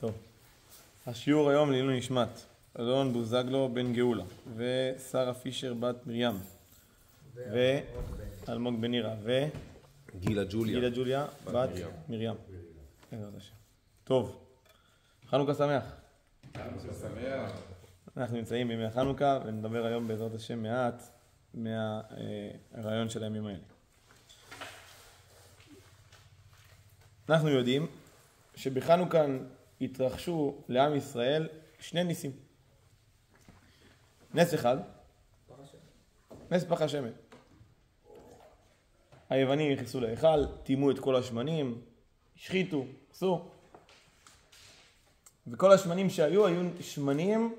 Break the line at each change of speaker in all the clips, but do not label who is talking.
טוב, השיעור היום לעילוי נשמת אלון בוזגלו בן גאולה ושרה פישר בת מרים ואלמוג בן נירה
גילה
ג'וליה בת מרים. טוב, חנוכה שמח. אנחנו נמצאים בימי החנוכה ונדבר היום בעזרת השם מעט מהרעיון של הימים האלה. אנחנו יודעים שבחנוכה התרחשו לעם ישראל שני ניסים. נס אחד, נס פח השמן. היוונים נכנסו להיכל, טימו את כל השמנים, השחיתו, עשו. וכל השמנים שהיו, היו שמנים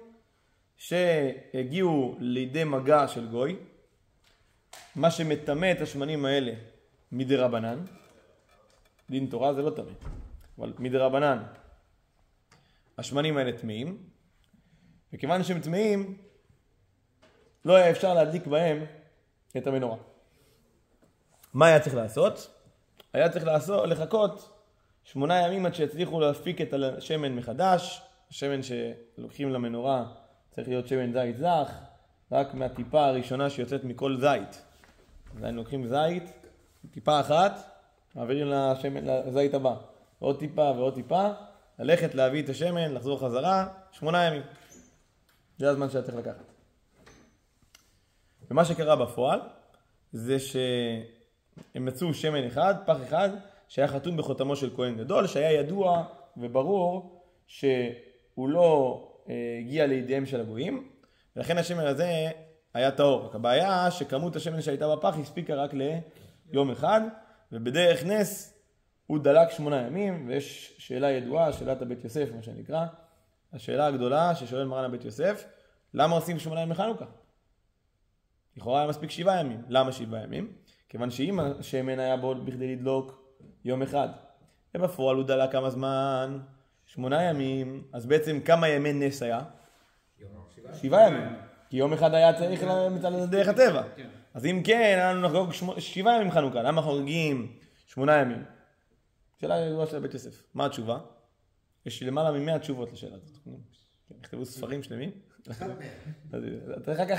שהגיעו לידי מגע של גוי. מה שמטמא את השמנים האלה מדרבנן, דין תורה זה לא טמא, אבל מדרבנן השמנים האלה טמאים, וכיוון שהם טמאים לא היה אפשר להדליק בהם את המנורה. מה היה צריך לעשות? היה צריך לחכות 8 ימים עד שהצליחו להפיק את השמן מחדש. השמן שלוקחים למנורה צריך להיות שמן זית זך, רק מהטיפה הראשונה שיוצאת מכל זית. אז היינו לוקחים זית, טיפה אחת, מעבירים לזית הבא, ועוד טיפה ועוד טיפה, ללכת להביא את השמן, לחזור חזרה, 8 ימים. זה הזמן שהיה צריך לקחת. ומה שקרה בפועל, זה שהם מצאו שמן אחד, פח אחד, שהיה חתום בחותמו של כהן גדול, שהיה ידוע וברור שהוא לא הגיע לידיהם של הגויים, ולכן השמן הזה היה טהור. רק הבעיה שכמות השמן שהייתה בפח הספיקה רק ליום אחד, ובדרך נס הוא דלק 8 ימים, ויש שאלה ידועה, שאלת הבית יוסף, מה שנקרא, השאלה הגדולה ששואל מרן הבית יוסף, למה עושים 8 ימי חנוכה? לכאורה היה מספיק 7 ימים. למה 7 ימים? כיוון שאם השמן היה בו בכדי לדלוק יום אחד, ובפועל הוא דלק כמה זמן? 8 ימים. אז בעצם כמה ימי נס היה? 7 ימים. כי יום אחד היה צריך מצד דרך הטבע. אז אם כן, אנחנו נחגוג 7 ימים חנוכה. למה חוגגים 8 ימים? שאלה ידועה של בית יוסף. מה התשובה? יש למעלה מ100 תשובות לשאלה הזאת. נכתבו ספרים שלמים. צריך רק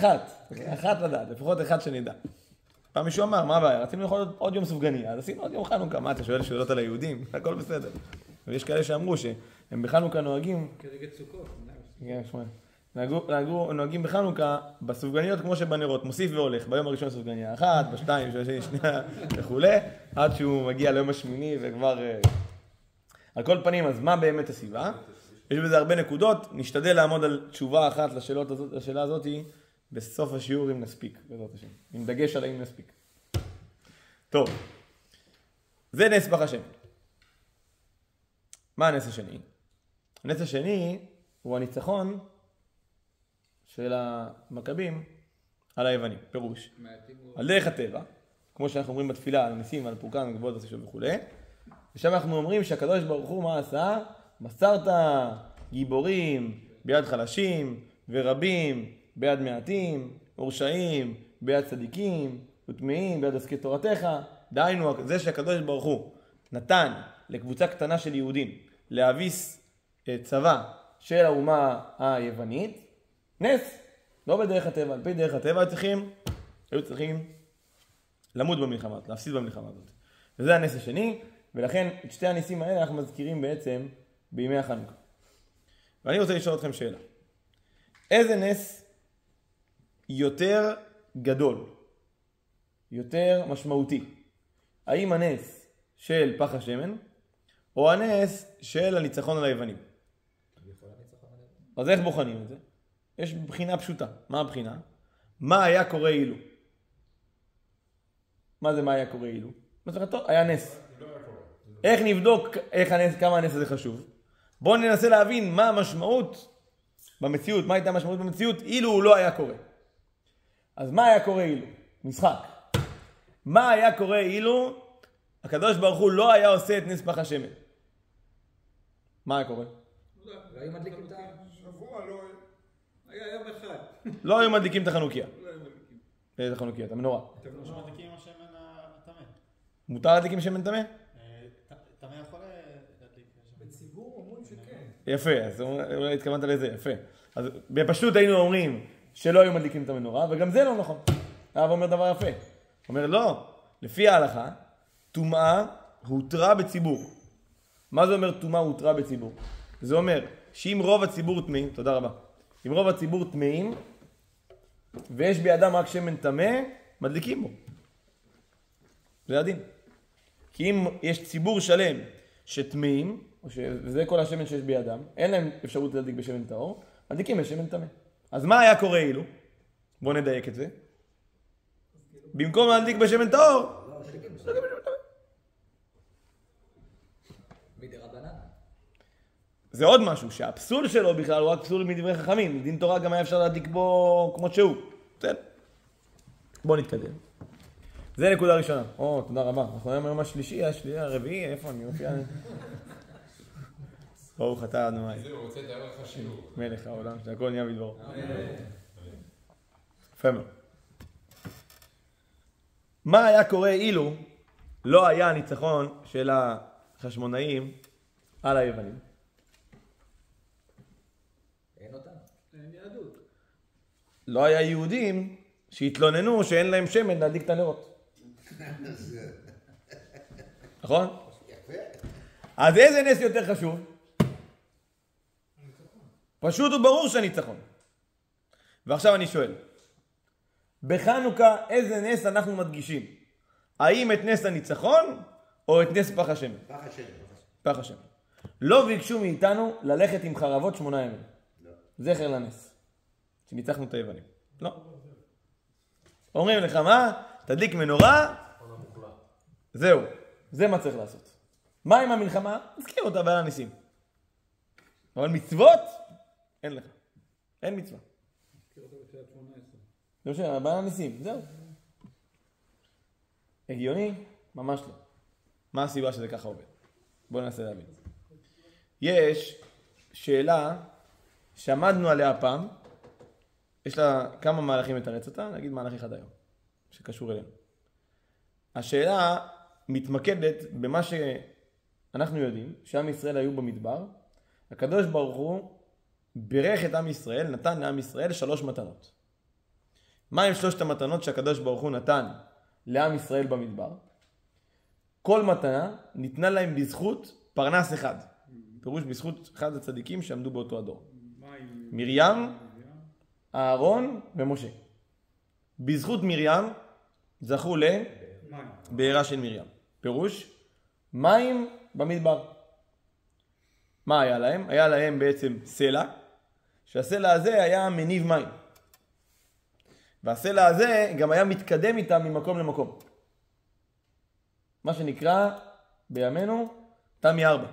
אחת לדעת, לפחות אחד שנדע. פעם מישהו אמר, מה הבעיה? רצינו לאכול עוד יום סופגני, אז עשינו עוד יום חנוכה. מה, אתה שואל שאלות על היהודים? הכל בסדר. ויש כאלה שאמרו שהם בחנוכה נוהגים...
כנגד סוכות.
נוהגים בחנוכה בסופגניות כמו שבנרות, מוסיף והולך, ביום הראשון סופגניה אחת, בשתיים, שנייה וכו', עד שהוא מגיע ליום השמיני וכבר... על כל פנים, אז מה באמת הסיבה? יש בזה הרבה נקודות, נשתדל לעמוד על תשובה אחת לשאלה הזאת בסוף השיעור אם נספיק, בעזרת השם, עם דגש על האם נספיק. טוב, זה נס פח השמן. מה הנס השני? הנס השני הוא הניצחון של המכבים על היוונים, פירוש. על דרך הטבע, כמו שאנחנו אומרים בתפילה, על ניסים, על פורקן, על גבוהות הסשוב וכו'. ושם אנחנו אומרים שהקדוש ברוך הוא מה עשה? מסרת גיבורים ביד חלשים ורבים ביד מעטים, ורשעים ביד צדיקים, וטמאים ביד עסקי תורתך. דהיינו, זה שהקדוש ברוך הוא נתן לקבוצה קטנה של יהודים להביס צבא של האומה היוונית, נס, לא בדרך הטבע, על פי דרך הטבע היו צריכים למות במלחמה, להפסיד במלחמה הזאת. וזה הנס השני, ולכן את שתי הניסים האלה אנחנו מזכירים בעצם בימי החנוכה. ואני רוצה לשאול אתכם שאלה. איזה נס יותר גדול, יותר משמעותי? האם הנס של פח השמן, או הנס של הניצחון על היוונים? אז איך בוחנים את זה? יש בחינה פשוטה. מה הבחינה? מה היה קורה אילו? מה זה מה היה קורה אילו? היה נס. איך נבדוק כמה הנס הזה חשוב? בואו ננסה להבין מה המשמעות במציאות, מה הייתה המשמעות במציאות אילו הוא לא היה קורה. אז מה היה קורה אילו? משחק. מה היה קורה אילו הקדוש ברוך הוא לא היה עושה את נס פח השמן? מה היה קורה?
לא היו מדליקים את השבוע, לא היה יום אחד.
לא היו מדליקים את החנוכיה. איזה חנוכיה? את המנורה.
לא מדליקים עם השמן הטמא.
מותר להדליק עם שמן טמא?
טמא יכול להדליק.
בציבור אומרים שכן.
יפה, אז אולי התכוונת לזה, יפה. אז בפשוט היינו אומרים שלא היו מדליקים את המנורה, וגם זה לא נכון. הרב אומר דבר יפה. אומר לא, לפי ההלכה, טומאה הותרה בציבור. מה זה אומר טומאה הותרה בציבור? זה אומר שאם רוב הציבור טמאים, תודה רבה, אם רוב הציבור טמאים, ויש בידם רק שמן טמא, מדליקים בו. זה הדין. כי אם יש ציבור שלם שטמאים, וזה כל השמן שיש בידם, אין להם אפשרות להדליק בשמן טהור, מדליקים בשמן טמא. אז מה היה קורה אילו? בואו נדייק את זה. במקום להדליק בשמן טהור, מדליקים בשמן טמא. זה עוד משהו, שהפסול שלו בכלל הוא רק פסול מדברי חכמים. דין תורה גם היה אפשר להדליק בו כמו שהוא. בסדר. בואו נתקדם. זה נקודה ראשונה. תודה רבה. אנחנו היום השלישי, הרביעי, איפה אני מופיע? ברוך אתה אדוני.
זהו, רוצה לתאר לך שיעור.
מלך העולם, שהכל נהיה בדברו. יפה מאוד. מה היה קורה אילו לא היה הניצחון של החשמונאים על היוונים?
אין אותם. אין יהדות.
לא היה יהודים שהתלוננו שאין להם שמן להדליק את הנרות. נכון? אז איזה נס יותר חשוב? פשוט וברור שהניצחון. ועכשיו אני שואל, בחנוכה איזה נס אנחנו מדגישים? האם את נס הניצחון או את נס פח השמן?
פח השמן.
פח השמן. לא ביקשו מאיתנו ללכת עם חרבות 8 ימים.
לא.
זכר לנס. שניצחנו את היוונים. לא. אומרים לך מה? תדליק מנורה. זהו. זה מה צריך לעשות. מה עם המלחמה? נזכיר אותה בעל הניסים. אבל מצוות? אין לך. אין מצווה.
נזכיר אותה בתחילת 18.
זה משנה, בעל הניסים. זהו. הגיוני? ממש לא. מה הסיבה שזה ככה עובד? בואו ננסה להבין. יש שאלה שעמדנו עליה פעם, יש לה כמה מהלכים לתרץ אותה, נגיד מהלך אחד היום, שקשור אלינו. השאלה מתמקדת במה שאנחנו יודעים, שעם ישראל היו במדבר, הקדוש ברוך הוא בירך את עם ישראל, נתן לעם ישראל 3 מתנות. מה עם 3 המתנות שהקדוש ברוך הוא נתן לעם ישראל במדבר? כל מתנה ניתנה להם בזכות פרנס אחד. פירוש בזכות אחד הצדיקים שעמדו באותו הדור. מרים, אהרון ומשה. בזכות מרים זכו לבעירה של מרים. פירוש מים במדבר. מה היה להם? היה להם בעצם סלע, שהסלע הזה היה מניב מים. והסלע הזה גם היה מתקדם איתם ממקום למקום. מה שנקרא בימינו תמי 4.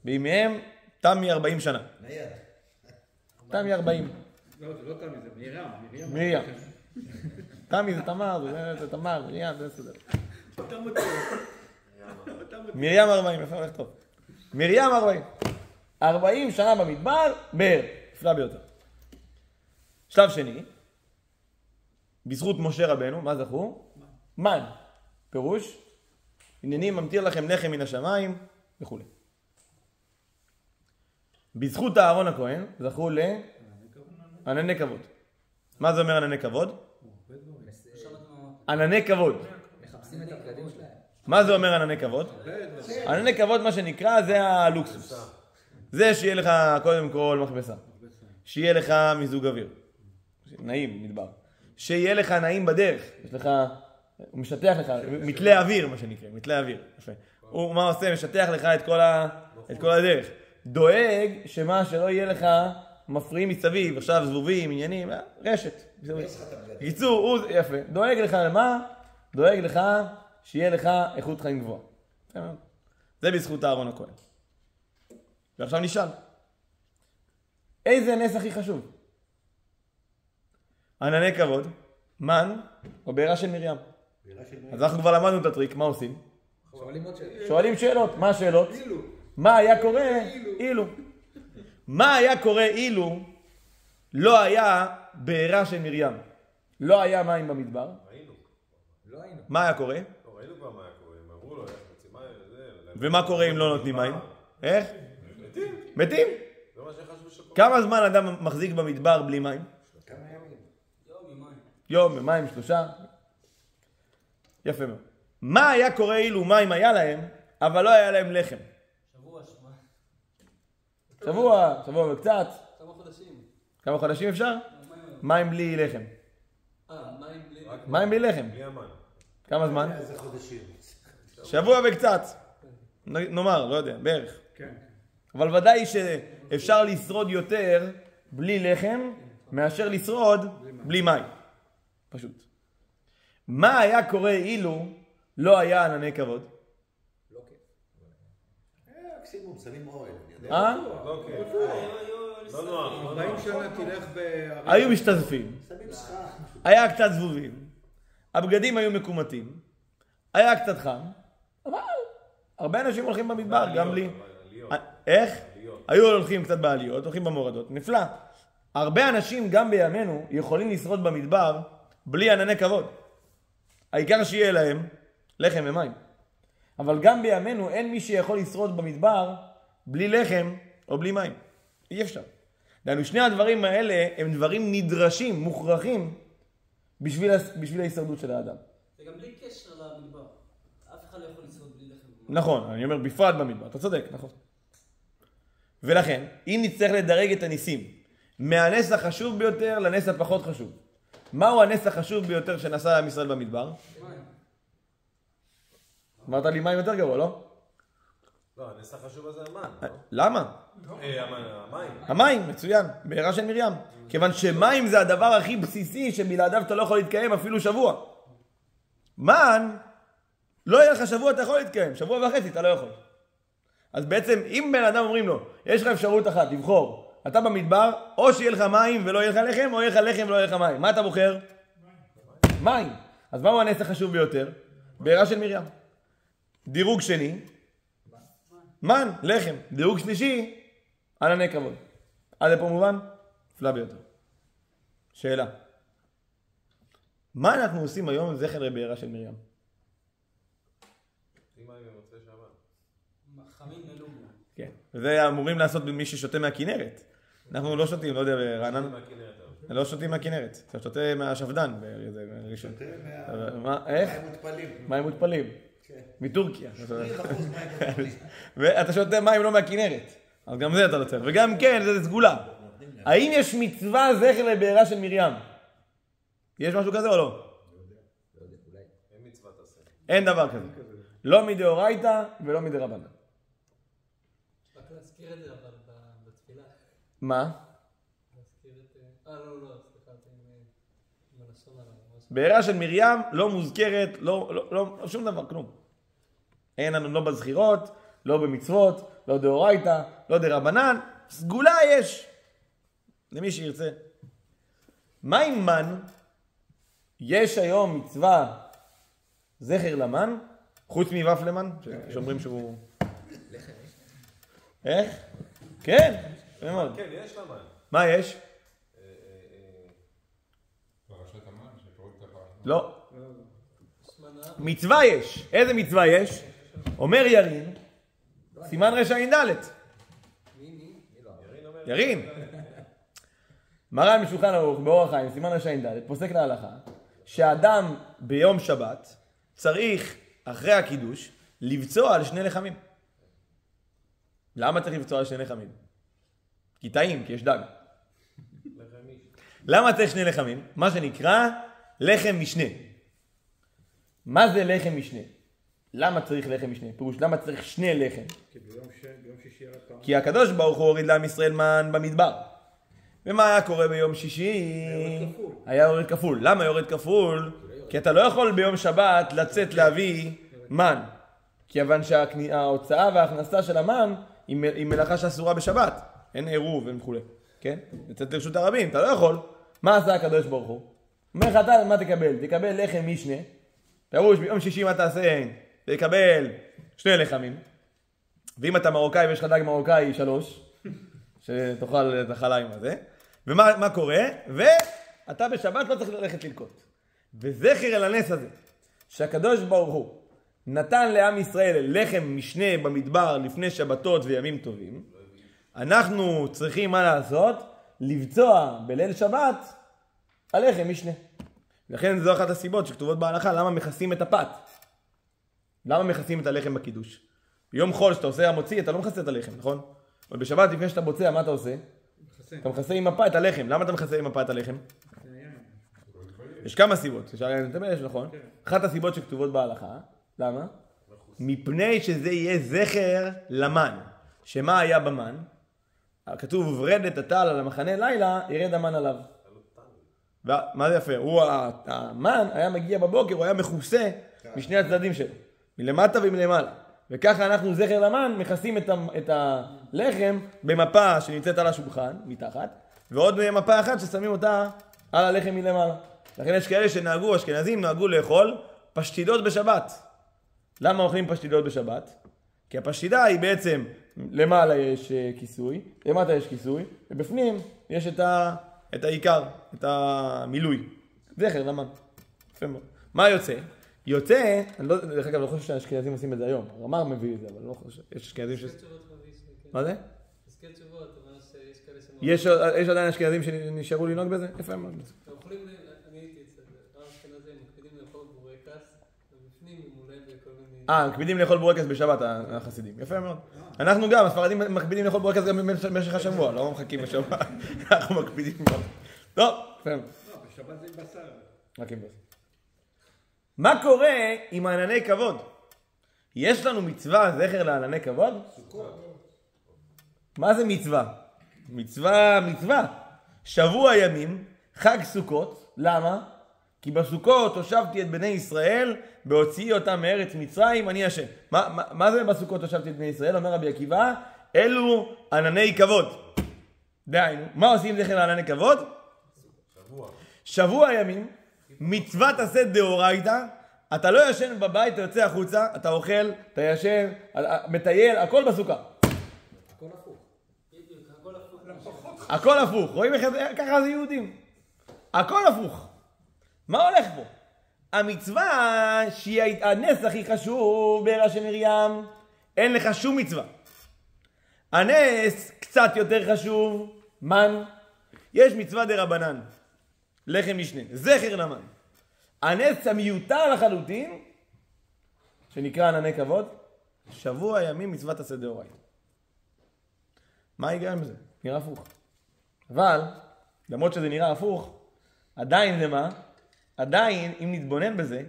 בימיהם תמי 40 שנה. תמי 40.
לא, זה לא תמי, זה
מרים. תמי זה תמר, זה תמר, מרים, זה סדר. מרים 40, אפשר לכתוב. מרים 40. 40 שנה במדבר, באר. נפלא ביותר. שלב שני, בזכות משה רבנו, מה זכו? מן. פירוש, עניינים ממטיר לכם לחם מן השמיים וכו'. בזכות אהרון הכהן זכו לענני כבוד. מה זה אומר ענני כבוד? ענני כבוד.
מחפשים את הבגדים שלהם.
מה זה אומר ענני כבוד? ענני כבוד מה שנקרא זה הלוקסוס. זה שיהיה לך קודם כל מכבסה. שיהיה לך מיזוג אוויר. נעים, מדבר. שיהיה לך נעים בדרך. יש לך, הוא משטח לך, מתלה אוויר מה שנקרא, מתלה אוויר. יפה. הוא מה עושה? משטח לך את כל הדרך. דואג שמה שלא יהיה לך מפריעים מסביב, עכשיו זבובים, עניינים, רשת. קיצור, הוא, יפה. דואג לך למה? דואג לך שיהיה לך איכות חיים גבוהה. זה בזכות אהרון הכהן. ועכשיו נשאל. איזה נס הכי חשוב? ענני כבוד, מן או בעירה של מרים. אז אנחנו כבר למדנו את הטריק, מה עושים? שואלים שאלות. מה השאלות? מה היה קורה אילו? מה היה קורה אילו לא היה בעירה של מרים? לא היה מים במדבר?
ראינו.
מה היה קורה?
ראינו כבר מה היה קורה, הם אמרו לו, ומה קורה
אם לא נותנים מים? איך?
מתים.
מתים.
זה מה שחשבו שקורה.
כמה זמן אדם מחזיק במדבר בלי מים?
כמה ימים?
יום, יומיים, 3. יפה מאוד. מה היה קורה אילו מים היה להם, אבל לא היה להם לחם? שבוע וקצת. כמה חודשים אפשר? מים בלי לחם. מים בלי לחם.
בלי המן.
כמה זמן?
איזה חודשים.
שבוע וקצת. נאמר, לא יודע, בערך.
כן.
אבל ודאי שאפשר לשרוד יותר בלי לחם מאשר לשרוד בלי מים. פשוט. מה היה קורה אילו לא היה ענני כבוד?
לא כיף. מקסימום, שמים אוהל, אני יודע.
לא כיף. לא נוח.
40 שנה תלך
היו משתזפים.
שמים סכך.
היה קצת זבובים. הבגדים היו מקומטים. היה קצת חם. אבל הרבה אנשים הולכים במדבר, גם בלי... איך? היו הולכים קצת בעליות, הולכים במורדות. נפלא. הרבה אנשים גם בימינו יכולים לשרוד במדבר בלי ענני כבוד. העיקר שיהיה להם לחם ומים. אבל גם בימינו אין מי שיכול לשרוד במדבר בלי לחם או בלי מים. אי אפשר. דהיינו, שני הדברים האלה הם דברים נדרשים, מוכרחים, בשביל ההישרדות של האדם.
זה גם בלי קשר למדבר. אף אחד לא יכול לשרוד בלי לחם.
נכון, אני אומר בפרט במדבר, אתה צודק, נכון. ולכן, אם נצטרך לדרג את הניסים מהנס החשוב ביותר לנס הפחות חשוב, מהו הנס החשוב ביותר שנעשה עם ישראל במדבר?
מים.
אמרת לי מים יותר גרוע, לא?
לא, הנס החשוב הזה המן.
למה?
המים.
המים, מצוין, בעירה של מרים. כיוון שמים זה הדבר הכי בסיסי שבלעדיו אתה לא יכול להתקיים אפילו שבוע. מן, לא יהיה לך שבוע אתה יכול להתקיים, שבוע וחצי אתה לא יכול. אז בעצם אם בן אדם אומרים לו, יש לך אפשרות אחת, לבחור, אתה במדבר, או שיהיה לך מים ולא יהיה לך לחם, או יהיה לך לחם ולא יהיה לך מים. מה אתה בוחר? מים. אז מהו הנס החשוב ביותר? בעירה של מרים. דירוג שני, מן, לחם. דירוג שלישי, ענני כבוד. עד לפה מובן? נפלא ביותר. שאלה. מה אנחנו עושים היום זכר לבעירה של מרים?
חמים מלום.
כן. וזה אמורים לעשות במי ששותה מהכינרת. אנחנו לא שותים, לא יודע, ברענן. לא שותים מהכינרת. אתה שותה מהשפדן. בראשון. איך?
מים מותפלים.
מים מותפלים.
כן.
מטורקיה.
20% מים מותפלים.
ואתה שותה מים לא מהכינרת. אז גם זה אתה לא צריך. וגם כן, זה סגולה. האם יש מצווה זכר לבעירה של מרים? יש משהו כזה או לא?
אין מצוות עשה.
אין דבר כזה. לא מדאורייתא ולא מדרבנן.
רק להזכיר את זה אבל בתפילה.
מה?
להזכיר את... לא, סליחה, עם הלשון עליו.
בעירה של מרים לא מוזכרת, לא, שום דבר, כלום. אין לנו לא בזכירות, לא במצוות, לא דאורייתא, לא דרבנן, סגולה יש. למי שירצה. מה עם מן? יש היום מצווה זכר למן, חוץ מוופלמן, שאומרים שהוא... איך? כן, מאוד.
כן, יש לה מן.
מה יש?
פרשת המן, שפורק את הפרשה.
לא. מצווה יש. איזה מצווה יש? אומר ירין, סימן רש"ד. ירין. מרן משולחן ערוך באורח חיים, סימן רש"ד, פוסק להלכה, שהאדם ביום שבת צריך, אחרי הקידוש, לבצוע על 2 לחמים. למה צריך לבצוע על 2 לחמים? כי טעים, כי יש דג. למה צריך 2 לחמים? מה שנקרא לחם משנה. מה זה לחם משנה? למה צריך לחם משנה? פירוש, למה צריך 2 לחם?
כי ביום שישי רק פעם.
כי הקדוש ברוך הוא הוריד לעם ישראל מן במדבר. ומה היה קורה ביום שישי? היה יורד כפול. למה יורד כפול? כי אתה לא יכול ביום שבת לצאת להביא מן. כיוון שההוצאה וההכנסה של המן היא מלאכה שאסורה בשבת. אין עירוב ואין וכו'. כן? לצאת לרשות הרבים, אתה לא יכול. מה עשה הקדוש ברוך הוא? אומר לך אתה מה תקבל? תקבל לחם משנה. פירוש ביום שישי מה תעשה? תקבל 2 לחמים. ואם אתה מרוקאי ויש לך דג מרוקאי 3, שתאכל את החליים הזה. ומה קורה? ואתה בשבת לא צריך ללכת ללקוט. וזכר אל הנס הזה, שהקדוש ברוך הוא נתן לעם ישראל לחם משנה במדבר לפני שבתות וימים טובים, אנחנו צריכים מה לעשות? לבצוע בליל שבת הלחם משנה. לכן זו אחת הסיבות שכתובות בהלכה, למה מכסים את הפת. למה מכסים את הלחם בקידוש? ביום חול שאתה עושה המוציא, אתה לא מכסה את הלחם, נכון? אבל בשבת לפני שאתה בוצע, מה אתה עושה? אתה מכסה עם מפה את הלחם. למה אתה מכסה עם מפה את הלחם? יש כמה סיבות. נכון? אחת הסיבות שכתובות בהלכה, למה? מפני שזה יהיה זכר למן. שמה היה במן? כתוב, ורדת הטל על המחנה לילה, ירד המן עליו. מה זה יפה? המן היה מגיע בבוקר, הוא היה מכוסה משני הצדדים שלו. מלמטה ומלמעלה. וככה אנחנו זכר למן מכסים את הלחם במפה שנמצאת על השולחן, מתחת, ועוד מפה אחת ששמים אותה על הלחם מלמעלה. לכן יש כאלה שנהגו, אשכנזים נהגו לאכול פשטידות בשבת. למה אוכלים פשטידות בשבת? כי הפשטידה היא בעצם, למעלה יש כיסוי, למטה יש כיסוי, ובפנים יש את העיקר, את המילוי. זכר למן. יפה מאוד. מה יוצא? יוצא, אני לא, דרך אגב, לא חושב שהאשכנזים עושים את זה היום. רמ"ר מביא את זה, אבל לא חושב, יש אשכנזים ש... מה זה?
פסקי תשובות, אבל שיש כאלה
יש עדיין אשכנזים שנשארו לנהוג בזה? איפה הם?
אוכלים, אני הייתי אצל האשכנזים, מקפידים לאכול בורקס, ובפנים מולא בכל מיני...
מקפידים לאכול בורקס בשבת, החסידים. יפה מאוד. אנחנו גם, הספרדים מקפידים לאכול בורקס גם במשך השבוע, לא מחכים בשבוע. אנחנו מקפידים מאוד. טוב, יפה מאוד.
לא, בשבת זה בשר.
רק עם בשר. מה קורה עם ענני כבוד? יש לנו מצווה זכר לענני כבוד? מה זה מצווה? מצווה. שבוע ימים, חג סוכות. למה? כי בסוכות הושבתי את בני ישראל, בהוציאי אותם מארץ מצרים, אני השם. מה זה בסוכות הושבתי את בני ישראל? אומר רבי עקיבא, אלו ענני כבוד. דהיינו, מה עושים זכר לענני כבוד? שבוע ימים. מצוות עשה דאורייתא, אתה לא ישן בבית, אתה יוצא החוצה, אתה אוכל, אתה ישן, מטייל, הכל בסוכה.
הכל הפוך.
הכל הפוך. רואים איך ככה זה יהודים. הכל הפוך. מה הולך פה? המצווה שהנס הכי חשוב בעירה של מרים, אין לך שום מצווה. הנס קצת יותר חשוב, מן. יש מצווה דרבנן. לחם משנה, זכר למן. הנס המיותר לחלוטין, שנקרא ענני כבוד, שבוע ימים מצוות עשה דאורייתא. מה ההיגיון בזה? נראה הפוך. אבל, למרות שזה נראה הפוך, עדיין זה מה? עדיין, אם נתבונן בזה,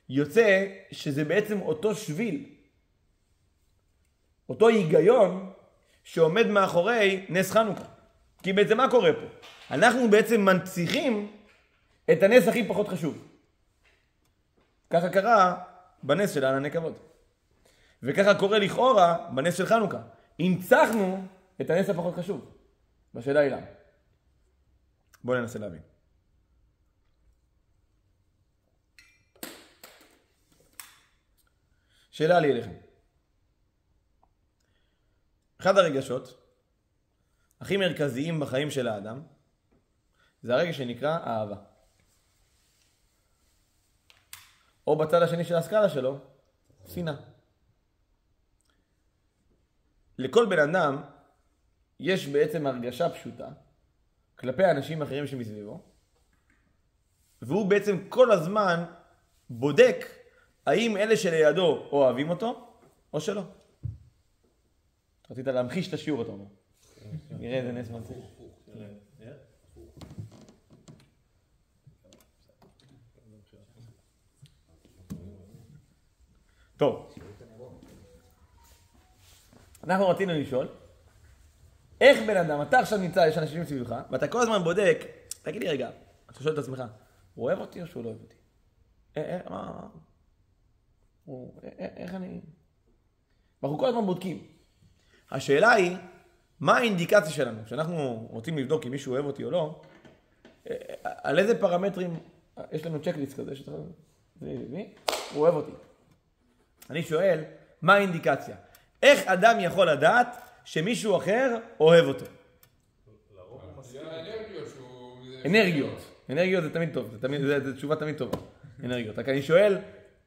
יוצא שזה בעצם אותו שביל, אותו היגיון שעומד מאחורי נס חנוכה. כי בעצם מה קורה פה? אנחנו בעצם מנציחים את הנס הכי פחות חשוב. ככה קרה בנס של ענני כבוד. וככה קורה לכאורה בנס של חנוכה. הנצחנו את הנס הפחות חשוב. בשאלה היא למה. בואו ננסה להבין. שאלה לי אליכם. אחד הרגשות הכי מרכזיים בחיים של האדם, זה הרגש שנקרא אהבה. או בצד השני של הסקאלה שלו, שנאה. לכל בן אדם יש בעצם הרגשה פשוטה כלפי האנשים אחרים שמסביבו, והוא בעצם כל הזמן בודק האם אלה שלידו אוהבים אותו או שלא. רצית להמחיש את השיעור, אתה אומר. נראה איזה נס מצליח. טוב. אנחנו רצינו לשאול, איך בן אדם, אתה עכשיו נמצא, יש אנשים סביבך, ואתה כל הזמן בודק, תגיד לי רגע, אתה שואל את עצמך, הוא אוהב אותי או שהוא לא אוהב אותי? איך אני... ואנחנו כל הזמן בודקים. השאלה היא, מה האינדיקציה שלנו? כשאנחנו רוצים לבדוק אם מישהו אוהב אותי או לא, על איזה פרמטרים, יש לנו צ'קליסט כזה, הוא אוהב אותי. אני שואל, מה האינדיקציה? איך אדם יכול לדעת שמישהו אחר אוהב אותו? אנרגיות זה תמיד טוב, זו תשובה תמיד טובה. אנרגיות. רק אני שואל,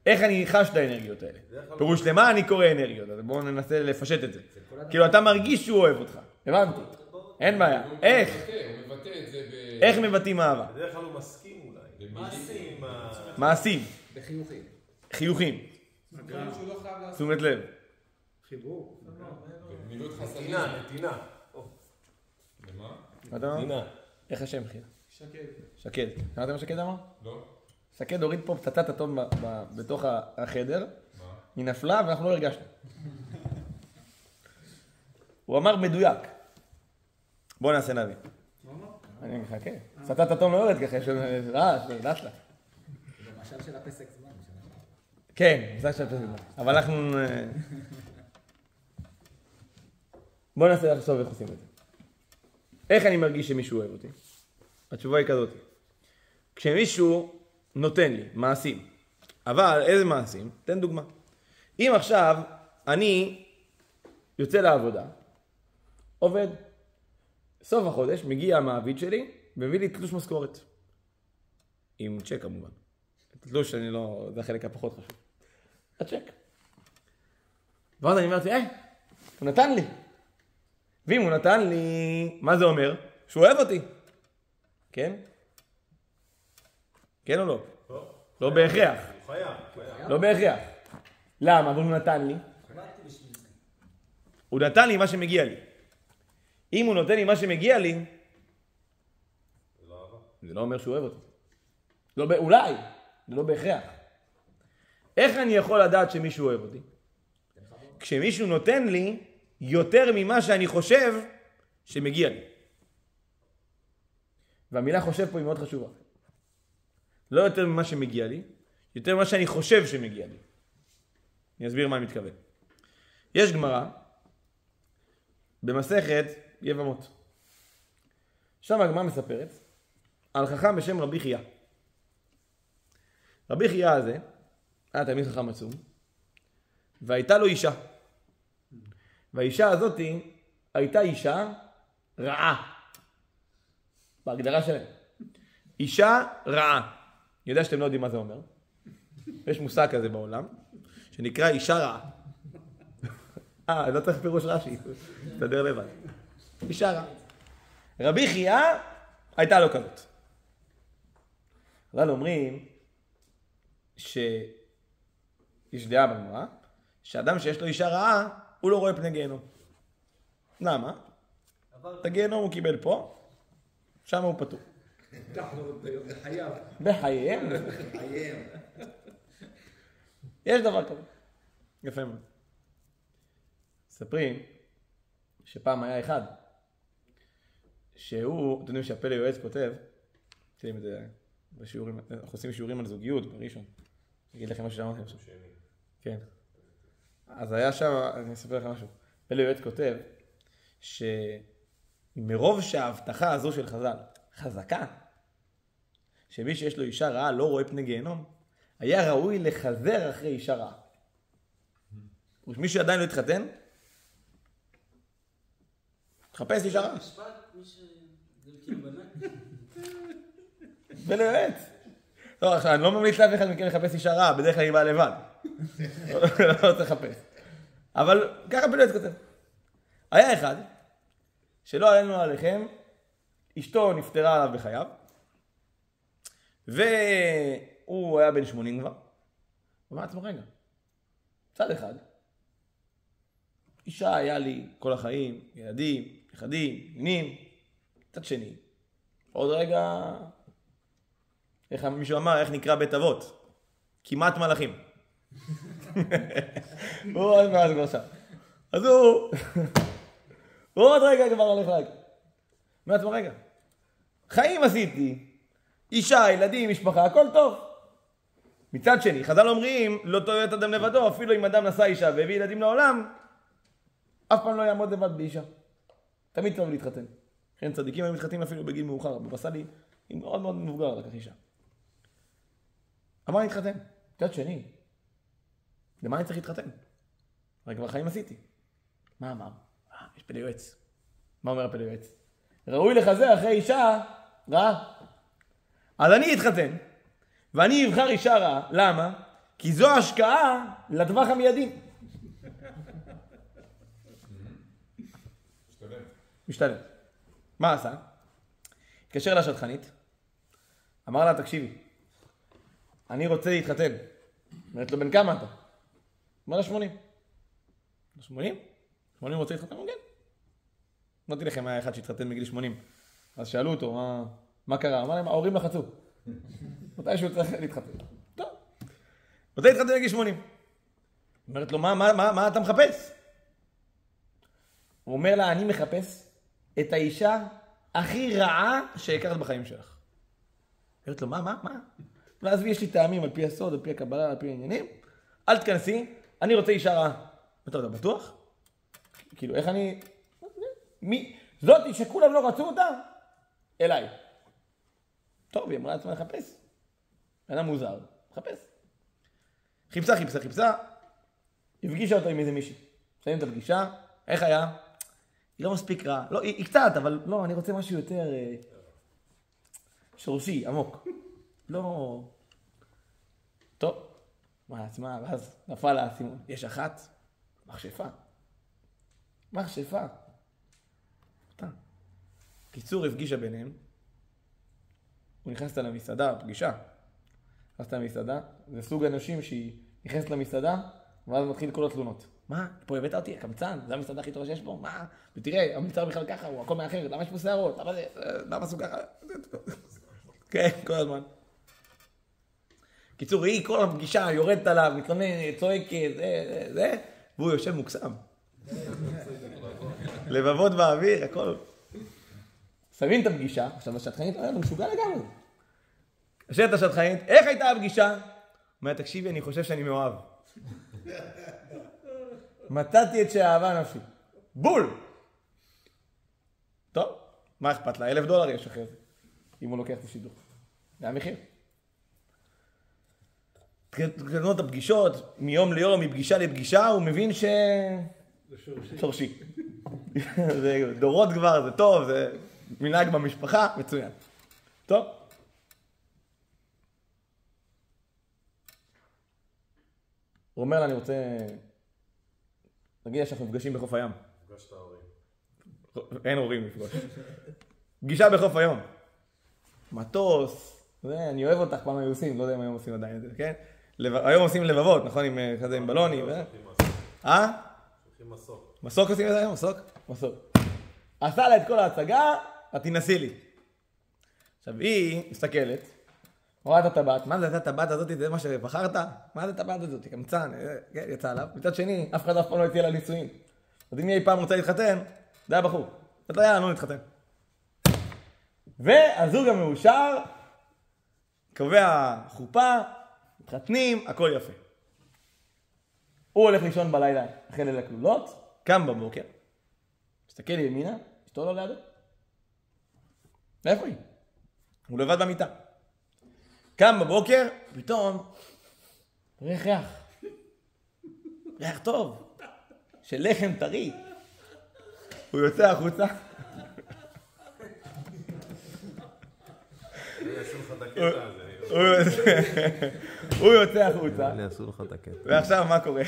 איך אני חש את האנרגיות האלה. פירוש למה אני קורא אנרגיות, אז בואו ננסה לפשט את זה. כאילו אתה מרגיש שהוא אוהב אותך, הבנתי. אין בעיה. איך?
הוא מבטא את זה
איך מבטאים אהבה?
בדרך כלל הוא מסכים אולי. מעשים.
מעשים.
בחיוכים.
חיוכים.
דברים שהוא לא חייב לעשות.
תשומת לב.
חיבור.
מילות חסדים.
נתינה.
למה?
מה אתה אומר?
נתינה.
איך השם אחי?
שקד.
שקד. שמעתם מה שקד אמר?
לא.
שקד הוריד פה פצצת אטום בתוך החדר,
מה?
היא נפלה ואנחנו לא הרגשנו. הוא אמר מדויק. בואו נעשה נבין. אני מחכה. פצצת אטום לא יורד ככה, יש רעש, לאט לאט.
זה משל של הפסק זמן.
כן, זה עכשיו פסק. אבל אנחנו... בואו ננסה לחשוב איך עושים את זה. איך אני מרגיש שמישהו אוהב אותי? התשובה היא כזאת. כשמישהו נותן לי מעשים, אבל איזה מעשים? תן דוגמה. אם עכשיו אני יוצא לעבודה, עובד, סוף החודש מגיע המעביד שלי ומביא לי תלוש משכורת. עם צ'ק כמובן. תלוש אני לא... זה החלק הפחות חשוב. הצ'ק. ואז אני אומרת, הוא נתן לי. ואם הוא נתן לי, מה זה אומר? שהוא אוהב אותי. כן? כן או לא?
לא.
לא בהכרח.
הוא חייב.
לא בהכרח. למה? אבל הוא נתן לי. הוא נתן לי מה שמגיע לי. אם הוא נותן לי מה שמגיע לי, זה לא אומר שהוא אוהב אותי. אולי, זה לא בהכרח. איך אני יכול לדעת שמישהו אוהב אותי? כשמישהו נותן לי יותר ממה שאני חושב שמגיע לי. והמילה חושב פה היא מאוד חשובה. לא יותר ממה שמגיע לי, יותר ממה שאני חושב שמגיע לי. אני אסביר מה אני מתכוון. יש גמרא במסכת יבמות. שם הגמרא מספרת על חכם בשם רבי חייא. רבי חייא הזה היה תלמיד חכם עצום, והייתה לו אישה. והאישה הזאת הייתה אישה רעה. בהגדרה שלהם. אישה רעה. אני יודע שאתם לא יודעים מה זה אומר. יש מושג כזה בעולם, שנקרא אישה רעה. לא צריך פירוש רש"י, תסתדר לבד. אישה רעה. רבי חייא הייתה לו כזאת. אבל אומרים שיש דעה בגמרא, שאדם שיש לו אישה רעה, הוא לא רואה פני גיהנום. למה? את הגיהנום הוא קיבל פה, שם הוא פטור.
בחייו.
בחייהם. יש דבר כזה. יפה מאוד. מספרים שפעם היה אחד, שהוא, אתם יודעים שהפלא יועץ כותב, תראים את זה בשיעורים, אנחנו עושים שיעורים על זוגיות בראשון. אני אגיד לכם משהו שאמרתי עכשיו. כן. אז היה שם, אני אספר לכם משהו. פלא יועץ כותב, שמרוב שההבטחה הזו של חז"ל חזקה, שמי שיש לו אישה רעה לא רואה פני גיהנום, היה ראוי לחזר אחרי אישה רעה. מי שעדיין לא התחתן, תחפש אישה רעה. ולראות. לא, עכשיו, אני לא ממליץ לאף אחד מכם לחפש אישה רעה, בדרך כלל היא באה לבד. לא צריך לחפש. אבל ככה פלא כותב. היה אחד, שלא עלינו עליכם, אשתו נפטרה עליו בחייו, והוא היה בן 80 כבר. הוא אמר לעצמו, רגע, צד אחד, אישה היה לי כל החיים, ילדים, נכדים, נינים, צד שני. עוד רגע, איך מישהו אמר, איך נקרא בית אבות? כמעט מלאכים. הוא עוד מעט כבר שם. אז הוא עוד רגע כבר הולך להגיד. מעצמו רגע. חיים עשיתי, אישה, ילדים, משפחה, הכל טוב. מצד שני, חז"ל אומרים, לא טועה את אדם לבדו, אפילו אם אדם נשא אישה והביא ילדים לעולם, אף פעם לא יעמוד לבד באישה. תמיד טוב להתחתן. כן, צדיקים היו מתחתנים אפילו בגיל מאוחר. בבא סאלי, היא מאוד מאוד מבוגר לקח אישה. אמר להתחתן. מצד שני, למה אני צריך להתחתן? הרי כבר חיים עשיתי. מה אמר? יש פלא יועץ. מה אומר הפלא יועץ? ראוי לחזר אחרי אישה רעה. אז אני אתחתן, ואני אבחר אישה רעה. למה? כי זו השקעה לטווח המיידי. משתלם. מה עשה? התקשר לשטחנית, אמר לה, תקשיבי, אני רוצה להתחתן. אומרת לו, בן כמה אתה? אמר לה 80. 80? 80 רוצה להתחתן? כן. אמרתי לכם, היה אחד שהתחתן בגיל 80. אז שאלו אותו, מה קרה? אמר להם, ההורים לחצו. מתי שהוא צריך להתחתן? טוב. רוצה להתחתן בגיל 80. אומרת לו, מה אתה מחפש? הוא אומר לה, אני מחפש את האישה הכי רעה שהכרת בחיים שלך. אומרת לו, מה? ואז יש לי טעמים על פי הסוד, על פי הקבלה, על פי העניינים. אל תכנסי, אני רוצה אישה רעה. אתה בטוח? כאילו, איך אני... זאתי שכולם לא רצו אותה? אליי. טוב, היא אמרה לעצמה לחפש. היה מוזר, לחפש. חיפשה. הפגישה אותו עם איזה מישהי. סיים את הפגישה, איך היה? היא לא מספיק רעה. לא, היא קצת, אבל לא, אני רוצה משהו יותר שורשי, עמוק. לא... טוב, מה לעצמה, ואז נפל לה הסימון. יש אחת, מכשפה. קיצור, הפגישה ביניהם. הוא נכנסת למסעדה, פגישה. נכנסת למסעדה, זה סוג אנשים שהיא נכנסת למסעדה, ואז מתחיל כל התלונות. מה? פה הבאת אותי, הקמצן, זה המסעדה הכי טובה שיש פה? מה? ותראה, המוצר בכלל ככה, הוא הכל מאחרת, למה יש פה שערות? למה עשו ככה? כן, כל הזמן. קיצור, היא כל הפגישה יורדת עליו, מתלוננת, צועקת, זה, והוא יושב מוקסם. לבבות באוויר, הכל. שמים את הפגישה, עכשיו השטחנית, הוא משוגע לגמרי. השאלת השטחנית, איך הייתה הפגישה? אומר, תקשיבי, אני חושב שאני מאוהב. מצאתי את שאהבה נפשי. בול! טוב, מה אכפת לה? $1,000 יש אחרי זה, אם הוא לוקח את השידור. זה המחיר. תקנות את הפגישות, מיום ליום, מפגישה לפגישה, הוא מבין ש...
זה שורשי.
שורשי. זה דורות כבר, זה טוב, זה מנהג במשפחה, מצוין. טוב? הוא אומר לה, אני רוצה... נגיד שאנחנו מפגשים בחוף הים.
פגש את ההורים.
אין הורים לפגוש. פגישה בחוף היום. מטוס, אני אוהב אותך, פעם היו עושים, לא יודע אם היום עושים עדיין את זה, כן? היום עושים לבבות, נכון? עם כזה עם בלונים.
שולחים מסוק.
מסוק עושים את זה היום? מסוק. עשה לה את כל ההצגה, את תנסי לי. עכשיו היא מסתכלת, רואה את הטבעת, מה זה הטבעת הזאת, זה מה שבחרת? מה זה הטבעת הזאת? קמצן, יצא עליו. מצד שני, אף אחד אף פעם לא הציע לה נישואים. אז אם היא אי פעם רוצה להתחתן, זה היה בחור. זאת היה, לא נתחתן. והזוג המאושר, קובע חופה, מתחתנים, הכל יפה. הוא הולך לישון בלילה אחרי ליל הכלולות, קם בבוקר, מסתכל ימינה, אשתו לא לידו. איפה היא? הוא לבד במיטה. קם בבוקר, פתאום, ריח. ריח טוב, של לחם טרי. הוא יוצא החוצה. הוא יוצא החוצה.
אני אעשו לך את הקטע.
ועכשיו מה קורה?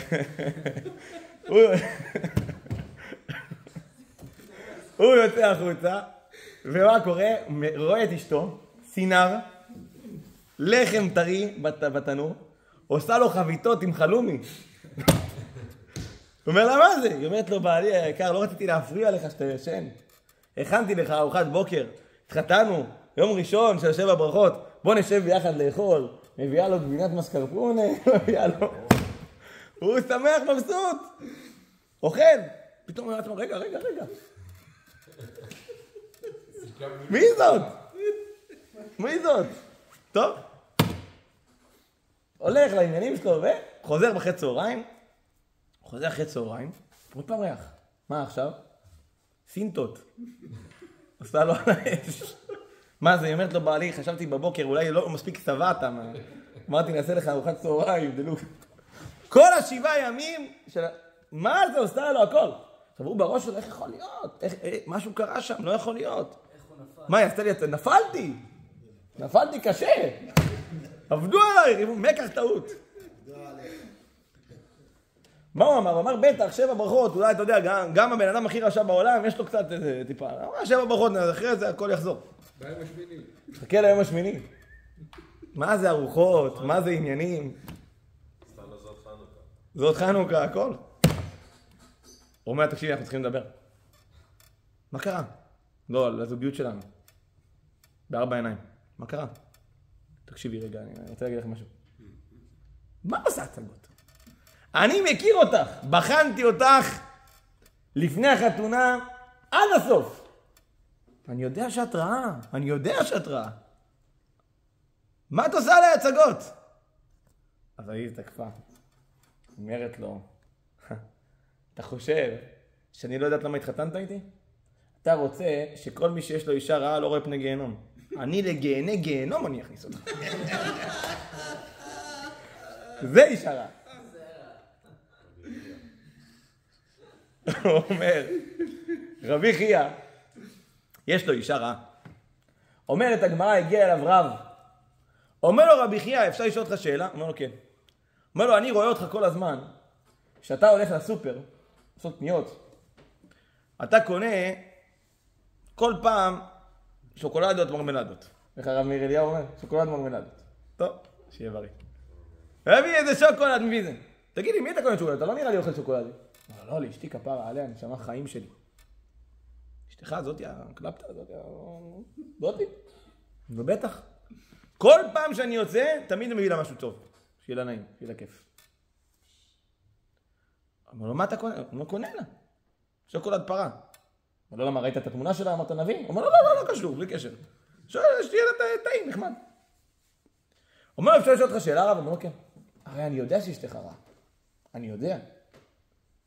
הוא יוצא החוצה, ומה קורה? רואה את אשתו, סינר, לחם טרי בתנור, עושה לו חביתות עם חלומי. הוא אומר לה, מה זה? היא אומרת לו, בעלי היקר, לא רציתי להפריע לך שאתה ישן. הכנתי לך ארוחת בוקר, התחתנו, יום ראשון של 7 ברכות, בוא נשב ביחד לאכול. מביאה לו גבינת מסקרפונה, מביאה לו... הוא שמח מבסוט. אוכל. פתאום הוא אומר, רגע. מי זאת? טוב. הולך לעניינים שלו וחוזר אחרי צהריים. עוד פעם ריח. מה עכשיו? סינטות. עושה לו על האש. מה זה? היא אומרת לו, בעלי, חשבתי בבוקר, אולי לא מספיק שבעת. אמרתי, נעשה לך ארוחת צהריים, דלוק. כל 7 ימים של... מה זה? עושה לו הכל. עכשיו הוא בראש שלו, איך יכול להיות? משהו קרה שם, לא יכול להיות.
איך הוא נפל?
מה, יעשתה לי, נפלתי קשה. עבדו עליי, מקח טעות. מה הוא אמר? הוא אמר, בטח, 7 ברכות, אולי אתה יודע, גם הבן אדם הכי רשע בעולם, יש לו קצת איזה טיפה. הוא אמר, 7 ברכות, אחרי זה הכל יחזור.
ביום השמיני.
חכה ליום השמיני. מה זה ארוחות? מה זה עניינים?
סתם זאת חנוכה.
זאת חנוכה, הכל. הוא אומר, תקשיבי, אנחנו צריכים לדבר. מה קרה? לא, לזוגיות שלנו. ב4 עיניים. מה קרה? תקשיבי רגע, אני רוצה להגיד לך משהו. מה עושה הצגות? אני מכיר אותך, בחנתי אותך לפני החתונה עד הסוף. אני יודע שאת רעה, אני יודע שאת רעה. מה את עושה עליי הצגות? אז היא תקפה. אומרת לו, אתה חושב שאני לא יודעת למה התחתנת איתי? אתה רוצה שכל מי שיש לו אישה רעה לא רואה פני גיהנום. אני לגהני גיהנום אני אכניס אותך. זה אישה רעה. הוא אומר, רבי חייא, יש לו אישה רעה. אומרת הגמרא, הגיע אליו רב. אומר לו רבי חייא, אפשר לשאול אותך שאלה? אומר לו כן. אומר לו, אני רואה אותך כל הזמן, שאתה הולך לסופר, לעשות קניות, אתה קונה כל פעם שוקולדות מרמלדות. איך הרב מאיר אליהו אומר? שוקולד מרמלדות. טוב, שיהיה בריא. מביא איזה שוקולד, מביא זה. תגיד לי, מי אתה קונה שוקולד? אתה לא נראה לי אוכל שוקולד. לא, לאשתי כפרה עליה, נשמה חיים שלי. אשתך, זאתי הקלפטה, זאתי. ובטח. כל פעם שאני יוצא, תמיד מביא לה משהו טוב. שיהיה לה נעים, שיהיה לה כיף. אמר לו, מה אתה קונה? הוא קונה לה. שוקולד פרה. אמר לו, למה, ראית את התמונה שלה? אמרת נביא? אמר לו, לא קשור, בלי קשר. שתהיה לה טעים, נחמד. אומר לו, אפשר לשאול אותך שאלה רב? אמר לו, כן. הרי אני יודע שאשתך רע. אני יודע.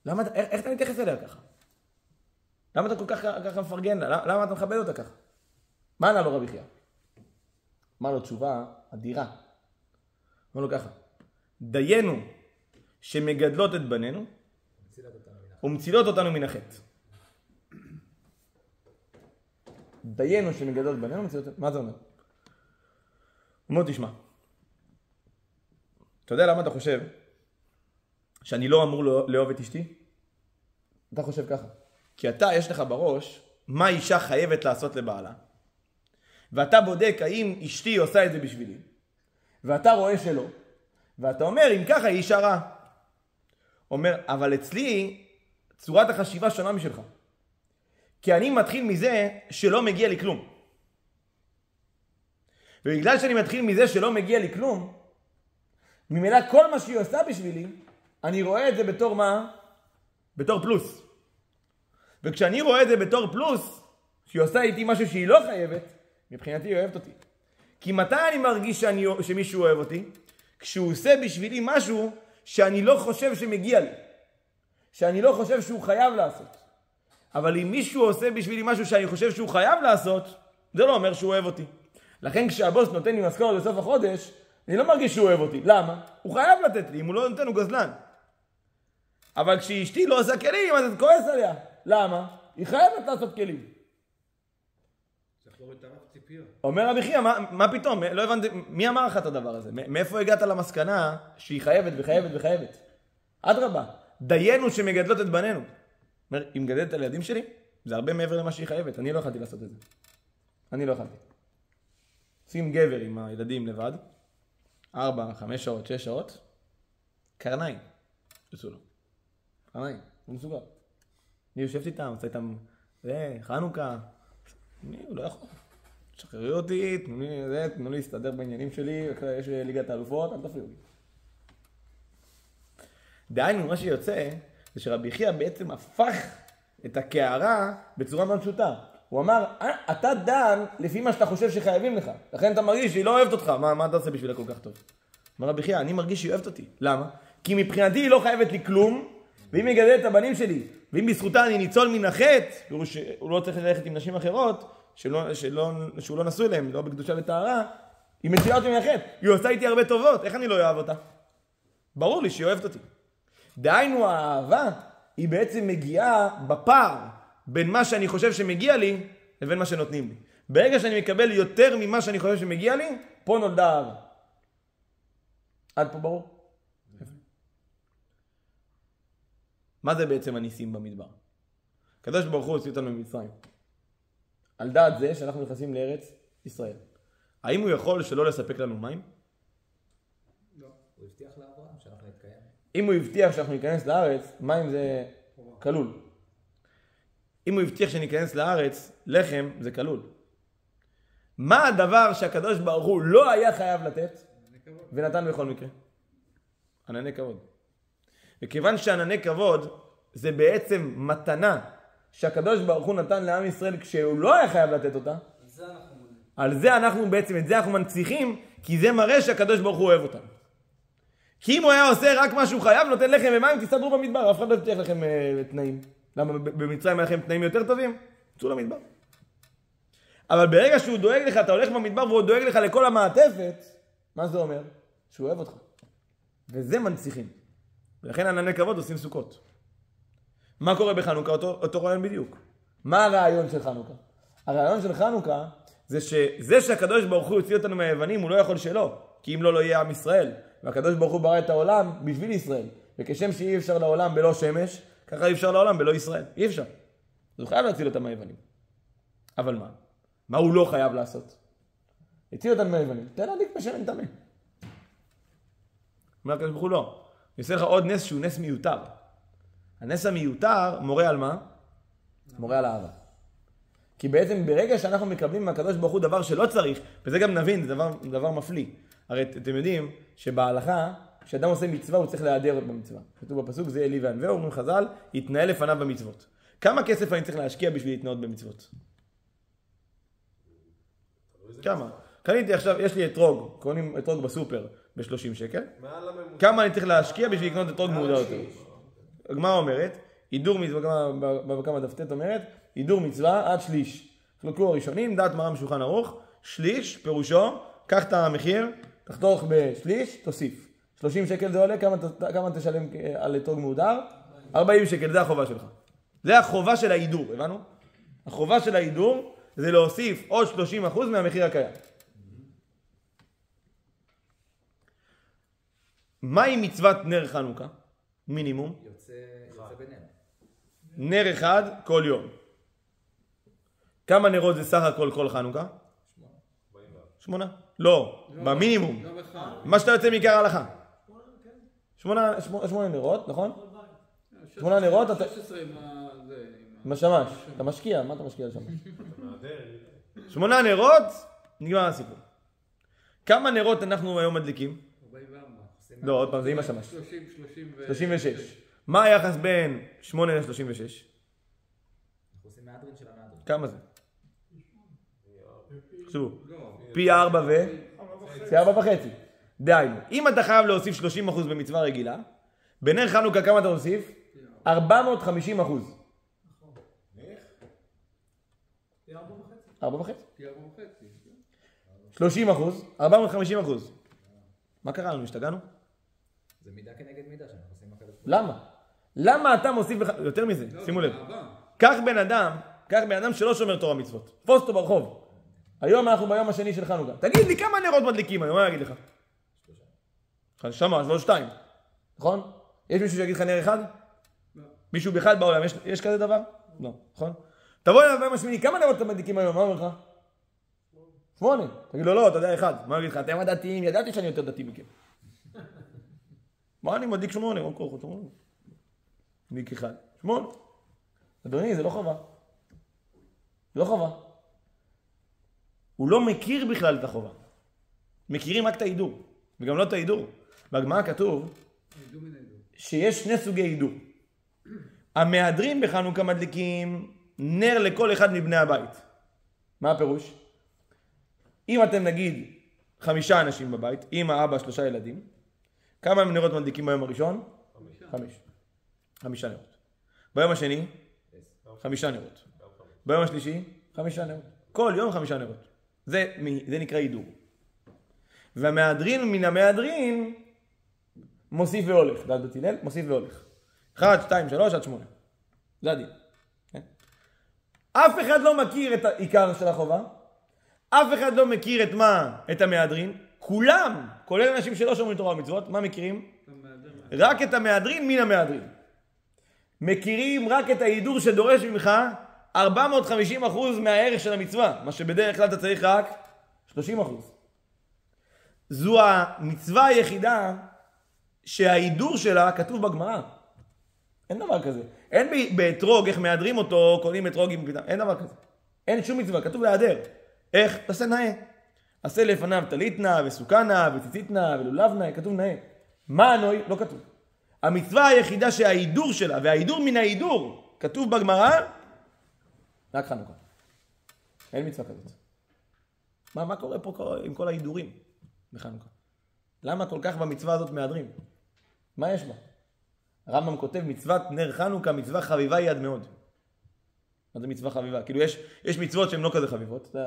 למה, איך אתה מתייחס אליה ככה? למה אתה כל כך מפרגן לה? למה אתה מכבד אותה ככה? מה ענה לו רבי חייא? אמר לו תשובה אדירה. אמר לו ככה, דיינו שמגדלות את בנינו ומצילות אותנו מן החטא. דיינו שמגדלות את בנינו ומצילות אותנו. מה זה אומר? הוא אומר, תשמע. אתה יודע למה אתה חושב שאני לא אמור לאהוב את אשתי? אתה חושב ככה. כי אתה, יש לך בראש מה אישה חייבת לעשות לבעלה. ואתה בודק האם אשתי עושה את זה בשבילי. ואתה רואה שלא. ואתה אומר, אם ככה היא אישה רעה. אומר, אבל אצלי צורת החשיבה שונה משלך. כי אני מתחיל מזה שלא מגיע לי כלום. ובגלל שאני מתחיל מזה שלא מגיע לי כלום, ממילא כל מה שהיא עושה בשבילי, אני רואה את זה בתור מה? בתור פלוס. וכשאני רואה את זה בתור פלוס, שהיא עושה איתי משהו שהיא לא חייבת, מבחינתי היא אוהבת אותי. כי מתי אני מרגיש שמישהו אוהב אותי? כשהוא עושה בשבילי משהו שאני לא חושב שמגיע לי. שאני לא חושב שהוא חייב לעשות. אבל אם מישהו עושה בשבילי משהו שאני חושב שהוא חייב לעשות, זה לא אומר שהוא אוהב אותי. לכן כשהבוס נותן לי משכורת בסוף החודש, אני לא מרגיש שהוא אוהב אותי. למה? הוא חייב לתת לי, אם הוא לא נותן הוא גזלן. אבל כשאשתי לא עושה כלים, אז את כועס עליה. למה? היא חייבת לעשות כלים.
צריך לראות את הרב ציפיות.
אומר רבי חייא, מה פתאום? לא הבנתי, מי אמר לך את הדבר הזה? מאיפה הגעת למסקנה שהיא חייבת וחייבת וחייבת? אדרבה, דיינו שמגדלות את בנינו. אומר, היא מגדלת את הילדים שלי? זה הרבה מעבר למה שהיא חייבת. אני לא יכולתי לעשות את זה. אני לא יכולתי. שים גבר עם הילדים לבד, 4, 5 שעות, 6 שעות, קרניים. יצאו לו. קרניים, הוא מסוגל. אני יושבת איתם, עושה איתם, חנוכה. הוא לא יכול. שחררי אותי, תנו לי להסתדר בעניינים שלי, יש ליגת האלופות, אל תפריעו לי. דהיינו, מה שיוצא, זה שרבי חייא בעצם הפך את הקערה בצורה מאוד פשוטה. הוא אמר, אתה דן לפי מה שאתה חושב שחייבים לך. לכן אתה מרגיש שהיא לא אוהבת אותך. מה אתה עושה בשבילה כל כך טוב? אמר רבי חייא, אני מרגיש שהיא אוהבת אותי. למה? כי מבחינתי היא לא חייבת לי כלום, ואם היא מגדלת את הבנים שלי, ואם בזכותה אני ניצול מן החטא, הוא לא צריך ללכת עם נשים אחרות, שהוא לא נשוי להם, לא בקדושה וטהרה, היא מצילה אותי מן החטא. היא עושה איתי הרבה טובות, איך אני לא אוהב אותה? ברור לי שהיא אוהבת אותי. דהיינו, האהבה היא בעצם מגיעה בפער בין מה שאני חושב שמגיע לי לבין מה שנותנים לי. ברגע שאני מקבל יותר ממה שאני חושב שמגיע לי, פה נולדה אהבה. עד פה ברור? מה זה בעצם הניסים במדבר? הקדוש ברוך הוא הוציא אותנו ממצרים. על דעת זה שאנחנו נכנסים לארץ ישראל. האם הוא יכול שלא לספק לנו מים?
לא.
הוא הבטיח לאברהם שאנחנו נתקיים.
אם הוא הבטיח שאנחנו ניכנס לארץ, מים זה כלול. אם הוא הבטיח שניכנס לארץ, לחם זה כלול. מה הדבר שהקדוש ברוך הוא לא היה חייב לתת ונתן בכל מקרה? ענני כבוד. וכיוון שענני כבוד זה בעצם מתנה שהקדוש ברוך הוא נתן לעם ישראל כשהוא לא היה חייב לתת אותה, על זה אנחנו בעצם, את זה אנחנו מנציחים, כי זה מראה שהקדוש ברוך הוא אוהב אותנו. כי אם הוא היה עושה רק מה שהוא חייב, נותן לחם ומים, תסתדרו במדבר, אף אחד לא יבטיח לכם תנאים. למה במצרים היה לכם תנאים יותר טובים? צאו למדבר. אבל ברגע שהוא דואג לך, אתה הולך במדבר והוא דואג לך לכל המעטפת, מה זה אומר? שהוא אוהב אותך. וזה מנציחים. ולכן ענני כבוד עושים סוכות. מה קורה בחנוכה? אותו רעיון בדיוק. מה הרעיון של חנוכה? הרעיון של חנוכה זה שזה שהקדוש ברוך הוא יוציא אותנו מהיוונים, הוא לא יכול שלא. כי אם לא, לא יהיה עם ישראל. והקדוש ברוך הוא ברא את העולם בשביל ישראל. וכשם שאי אפשר לעולם בלא שמש, ככה אי אפשר לעולם בלא ישראל. אי אפשר. אז הוא חייב להציל אותם מהיוונים. אבל מה? מה הוא לא חייב לעשות? הציל אותם מהיוונים. תן להדליק בשמן טמא. אומר הקדוש ברוך הוא לא. אני אעשה לך עוד נס שהוא נס מיותר. הנס המיותר מורה על מה? מורה על אהבה. כי בעצם ברגע שאנחנו מקבלים מהקדוש ברוך הוא דבר שלא צריך, וזה גם נבין, זה דבר מפליא. הרי אתם יודעים שבהלכה, כשאדם עושה מצווה הוא צריך להיעדר במצווה. כתוב בפסוק זה אלי וענווהו, אומרים חז"ל, יתנהל לפניו במצוות. כמה כסף אני צריך להשקיע בשביל להתנאות במצוות? כמה? קניתי עכשיו, יש לי אתרוג, קונים אתרוג בסופר ב-30 שקל. כמה אני צריך להשקיע בשביל לקנות אתרוג מעודה יותר? הגמרא אומרת, הידור מצווה, בכמה דפתת אומרת, הידור מצווה עד שליש. חלקו הראשונים, דעת מרם שולחן ערוך, שליש, פירושו, קח את המחיר, תחתוך בשליש, תוסיף. 30 שקל זה עולה, כמה תשלם על אתרוג מעודר? 40 שקל, זה החובה שלך. זה החובה של ההידור, הבנו? החובה של ההידור זה להוסיף עוד 30% מהמחיר הקיים. מהי מצוות נר חנוכה? מינימום.
יוצא בנר.
נר אחד כל יום. כמה נרות זה סך הכל כל חנוכה? 8. לא, במינימום. מה שאתה יוצא מעיקר ההלכה. 8 נרות, נכון? 8 נרות, 16 אתה משקיע, מה אתה משקיע על שמש? 8 נרות, נגמר הסיפור. כמה נרות אנחנו היום מדליקים?
44.
לא, עוד פעם, זה עם השמש.
36.
מה היחס בין 8 ל-36?
אנחנו עושים מהדרין של המהדרין.
כמה זה? חשבו. פי 4 ו... פי 4.5. דהיינו, אם אתה חייב להוסיף 30% במצווה רגילה, בנר חנוכה כמה אתה מוסיף? 450%.
פי 4.5.
4.5. 30%, 450%. מה קרה לנו? השתגענו?
זה מידה כנגד מידה שאנחנו עושים הקדוש ברוך הוא.
למה? למה אתה מוסיף יותר מזה? שימו לב. קח בן אדם שלא שומר תורה מצוות. תפוס אותו ברחוב. היום אנחנו ביום השני של חנוכה. תגיד לי כמה נרות מדליקים היום, מה אני אגיד לך? 3. ועוד 2. נכון? יש מישהו שיגיד לך נר אחד?
לא.
מישהו בכלל בעולם, יש כזה דבר? לא, נכון? תבוא אליו ביום השמיני, כמה נרות אתם מדליקים היום? מה אומר לך? 8. תגיד לו לא, אתה יודע 1. מה אני אגיד לך? אתם הדתיים, ידעתי שאני יותר דתי מכם. מה אני מדליק 8? מדליק 1. 8. אדוני, זה לא חובה. לא חובה. הוא לא מכיר בכלל את החובה. מכירים רק את ההידור. וגם לא את ההידור. בגמרא כתוב שיש 2 סוגי הידור. המהדרים בחנוכה מדליקים נר לכל אחד מבני הבית. מה הפירוש? אם אתם נגיד 5 אנשים בבית, אמא, אבא, 3 ילדים, כמה נרות מדליקים ביום הראשון? 5 נרות. ביום השני? 5 נרות. ביום השלישי? 5 נרות. כל יום 5 נרות. זה נקרא הידור. והמהדרין מן המהדרין מוסיף והולך. דעת בית הלל, מוסיף והולך. 1, 2, 3 עד 8. זה הדין. אף אחד לא מכיר את העיקר של החובה. אף אחד לא מכיר את המהדרין. כולם, כולל אנשים שלא שומרים תורה ומצוות, מה מכירים? רק את המהדרין מן המהדרין. מכירים רק את ההידור שדורש ממך 450% מהערך של המצווה, מה שבדרך כלל אתה צריך רק 30%. זו המצווה היחידה שההידור שלה כתוב בגמרא. אין דבר כזה. אין באתרוג, איך מהדרים אותו, קונים אתרוג עם פתאום. אין דבר כזה. אין שום מצווה, כתוב להדר. איך? תעשה נאה. עשה לפניו טלית נא וסוכה נא וציצית נא ולולב נא, כתוב נאה. מה הנוי? לא כתוב. המצווה היחידה שההידור שלה, וההידור מן ההידור, כתוב בגמרא, רק חנוכה. אין מצווה כזאת. מה קורה פה עם כל ההידורים בחנוכה? למה כל כך במצווה הזאת מהדרים? מה יש בה? הרמב"ם כותב מצוות נר חנוכה, מצווה חביבה היא עד מאוד. מה זה מצווה חביבה? כאילו יש מצוות שהן לא כזה חביבות, זה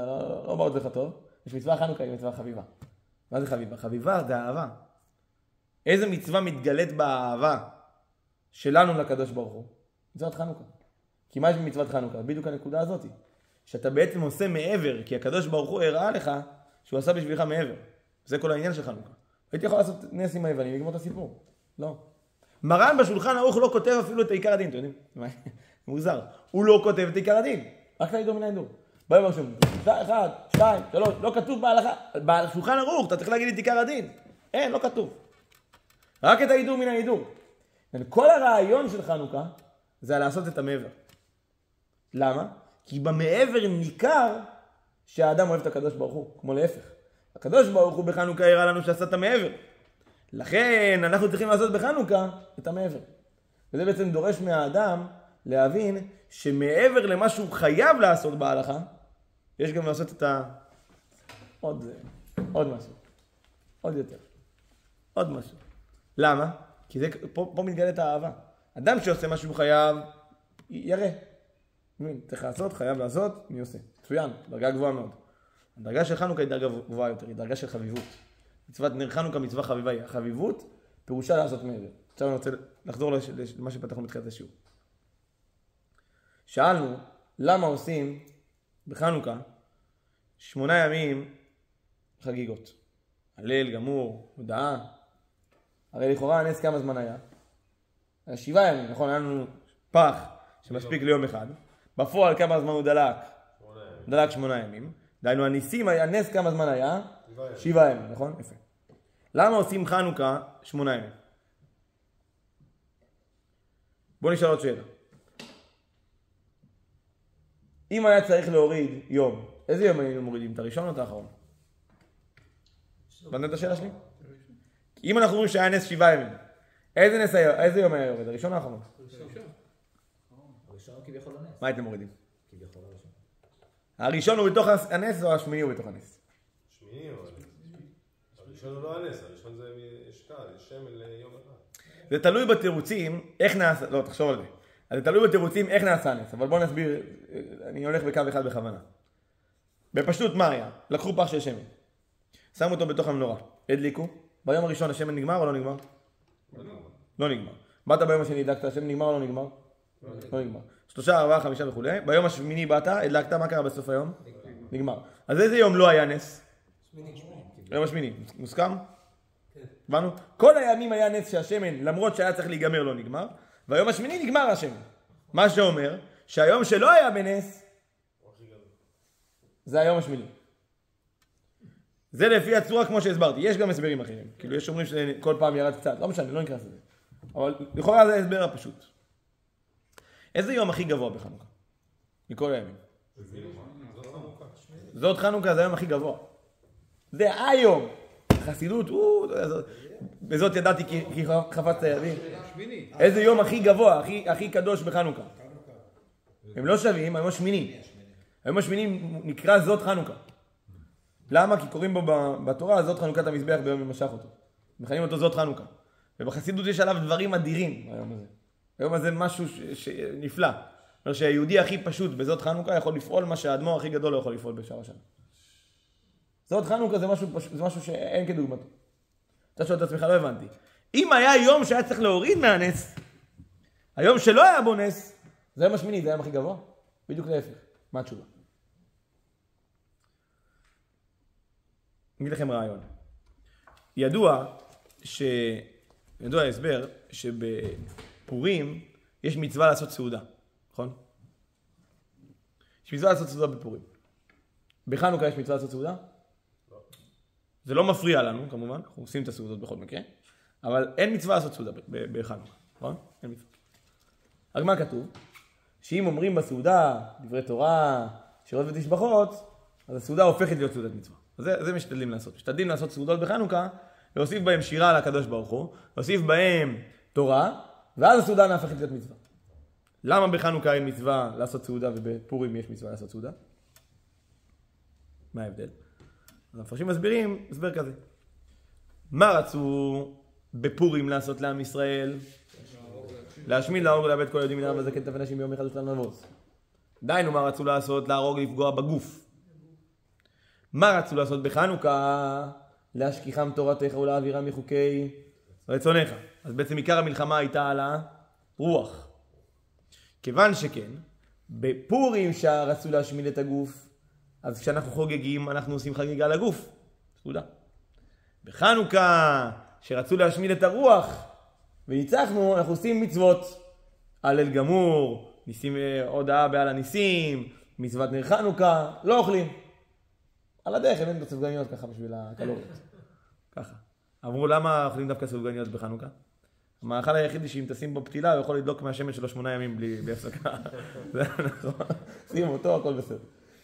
לא באות לך טוב. יש מצווה חנוכה, היא מצווה חביבה. מה זה חביבה? חביבה זה אהבה. איזה מצווה מתגלית באהבה שלנו לקדוש ברוך הוא? מצוות חנוכה. כי מה יש במצוות חנוכה? בדיוק הנקודה הזאת. שאתה בעצם עושה מעבר, כי הקדוש ברוך הוא הראה לך שהוא עשה בשבילך מעבר. זה כל העניין של חנוכה. הייתי יכול לעשות נס עם היוונים, לגמור את הסיפור. לא. מרן בשולחן ערוך לא כותב אפילו את עיקר הדין, אתם יודעים? מוזר. הוא לא כותב את עיקר הדין. רק את ההידור מן ההידור. ביום הראשון, 1, 2, 3, לא כתוב בהלכה. בשולחן ערוך, אתה צריך להגיד את עיקר הדין. אין, לא כתוב. רק את ההידור מן ההידור. כל הרעיון של חנוכה זה לעשות את המעבר. למה? כי במעבר ניכר שהאדם אוהב את הקדוש ברוך הוא, כמו להפך. הקדוש ברוך הוא בחנוכה הראה לנו שעשה את המעבר. לכן אנחנו צריכים לעשות בחנוכה את המעבר. וזה בעצם דורש מהאדם להבין שמעבר למה שהוא חייב לעשות בהלכה, יש גם לעשות את עוד משהו. עוד יותר. עוד משהו. למה? כי פה מתגלית האהבה. אדם שעושה מה שהוא חייב, יראה. צריך לעשות, חייב לעשות, מי עושה? מצוין, דרגה גבוהה מאוד. הדרגה של חנוכה היא דרגה גבוהה יותר, היא דרגה של חביבות. מצוות נר חנוכה מצווה חביבה היא. החביבות פירושה לעשות מעבר. עכשיו אני רוצה לחזור למה שפתחנו בתחילת השיעור. שאלנו, למה עושים בחנוכה 8 ימים חגיגות? הלל, גמור, הודעה. הרי לכאורה הנס כמה זמן היה? 7 ימים, נכון? היה לנו פח שמספיק ליום אחד. בפועל כמה זמן הוא דלק?
8 ימים.
דלק 8 ימים. דהיינו הניסים, הנס כמה זמן היה? 7 ימים, נכון? יפה. למה עושים חנוכה 8 ימים? בואו נשאל עוד שאלה. אם היה צריך להוריד יום, איזה יום היינו מורידים? את הראשון או את האחרון? הבנת את השאלה שלי? אם אנחנו אומרים שהיה נס 7 ימים, איזה יום היה יורד? הראשון או האחרון?
הראשון הוא כביכול הנס.
מה הייתם מורידים?
כביכול הראשון.
הראשון הוא בתוך הנס או השמיני הוא בתוך הנס?
שמיני או הנס? הראשון הוא לא הנס, הראשון זה משקל, יש שמן ליום אחד.
זה תלוי בתירוצים, איך נעשה, לא, תחשוב על זה. אז זה תלוי בתירוצים איך נעשה הנס, אבל בואו נסביר, אני הולך בקו אחד בכוונה. בפשטות מה היה? לקחו פח של שמן, שמו אותו בתוך המנורה, הדליקו, ביום הראשון השמן נגמר או לא נגמר? לא נגמר. באת ביום השני, הדלקת, השמן נגמר או לא נגמר? לא נגמר. 3, 4, 5 וכו'. ביום השמיני באת, הדלקת, מה קרה בסוף היום? נגמר. אז איזה יום לא היה נס? יום השמיני. מוסכם? הבנו? כל הימים היה נס שהשמן, למרות שהיה צריך להיגמר, לא נגמר. והיום השמיני נגמר השמן. מה שאומר שהיום שלא היה בנס, זה היום השמיני. זה לפי הצורה כמו שהסברתי. יש גם הסברים אחרים. כאילו יש אומרים שכל פעם ירד קצת. לא משנה, לא נכנס לזה. אבל לכאורה זה ההסבר הפשוט. איזה יום הכי גבוה בחנוכה? מכל הימים. זאת חנוכה, זה היום הכי גבוה. זה היום. חסידות, בזאת ידעתי כי חפצת ידי. איזה יום הכי גבוה, הכי קדוש בחנוכה? הם לא שווים, היום השמיני. היום השמיני נקרא זאת חנוכה. למה? כי קוראים בו בתורה זאת חנוכת המזבח ביום ימשך אותו. מכנים אותו זאת חנוכה. ובחסידות יש עליו דברים אדירים היום הזה. היום הזה משהו שנפלא. אומר שהיהודי הכי פשוט בזאת חנוכה יכול לפעול מה שהאדמו"ר הכי גדול לא יכול לפעול בשאר השנה. זאת חנוכה זה משהו שאין כדוגמתו. אתה שואל את עצמך, לא הבנתי. אם היה יום שהיה צריך להוריד מהנס, היום שלא היה בו נס, זה היום השמיני, זה היום הכי גבוה. בדיוק להפך. מה התשובה? אני אגיד לכם רעיון. ידוע ההסבר שבפורים יש מצווה לעשות סעודה, נכון? יש מצווה לעשות סעודה בפורים. בחנוכה יש מצווה לעשות סעודה? לא. זה לא מפריע לנו, כמובן, אנחנו עושים את הסעודות בכל מקרה, אבל אין מצווה לעשות סעודה בחנוכה, נכון? אין מצווה. רק מה כתוב? שאם אומרים בסעודה דברי תורה, שירות ותשבחות, אז הסעודה הופכת להיות סעודת מצווה. זה משתדלים לעשות. משתדלים לעשות סעודות בחנוכה, להוסיף בהם שירה על הקדוש ברוך הוא, להוסיף בהם תורה, ואז הסעודה נהפכת להיות מצווה. למה בחנוכה אין מצווה לעשות סעודה ובפורים יש מצווה לעשות סעודה? מה ההבדל? אז המפרשים מסבירים, הסבר כזה. מה רצו בפורים לעשות לעם ישראל? להשמיד, להרוג, לאבד כל היהודים מנהר וזקן טף אנשים ביום אחד ושלם לבוז. דיינו מה רצו לעשות? להרוג, לפגוע בגוף. מה רצו לעשות בחנוכה? להשכיחם תורתך ולהעבירם מחוקי רצונך. אז בעצם עיקר המלחמה הייתה על הרוח. כיוון שכן, בפורים שרצו להשמיד את הגוף, אז כשאנחנו חוגגים, אנחנו עושים חגיגה לגוף. סעודה. בחנוכה, שרצו להשמיד את הרוח, וניצחנו, אנחנו עושים מצוות. הלל גמור, ניסים, הודעה בעל הניסים, מצוות נר חנוכה, לא אוכלים. על הדרך, הבאנו את הסופגניות ככה בשביל הקלוריות. ככה. אמרו, למה אוכלים דווקא סופגניות בחנוכה? המאכל היחידי שאם תשים בו פתילה, הוא יכול לדלוק מהשמן שלו 8 ימים בלי הפסקה. זה נכון. שים אותו, הכל בסדר.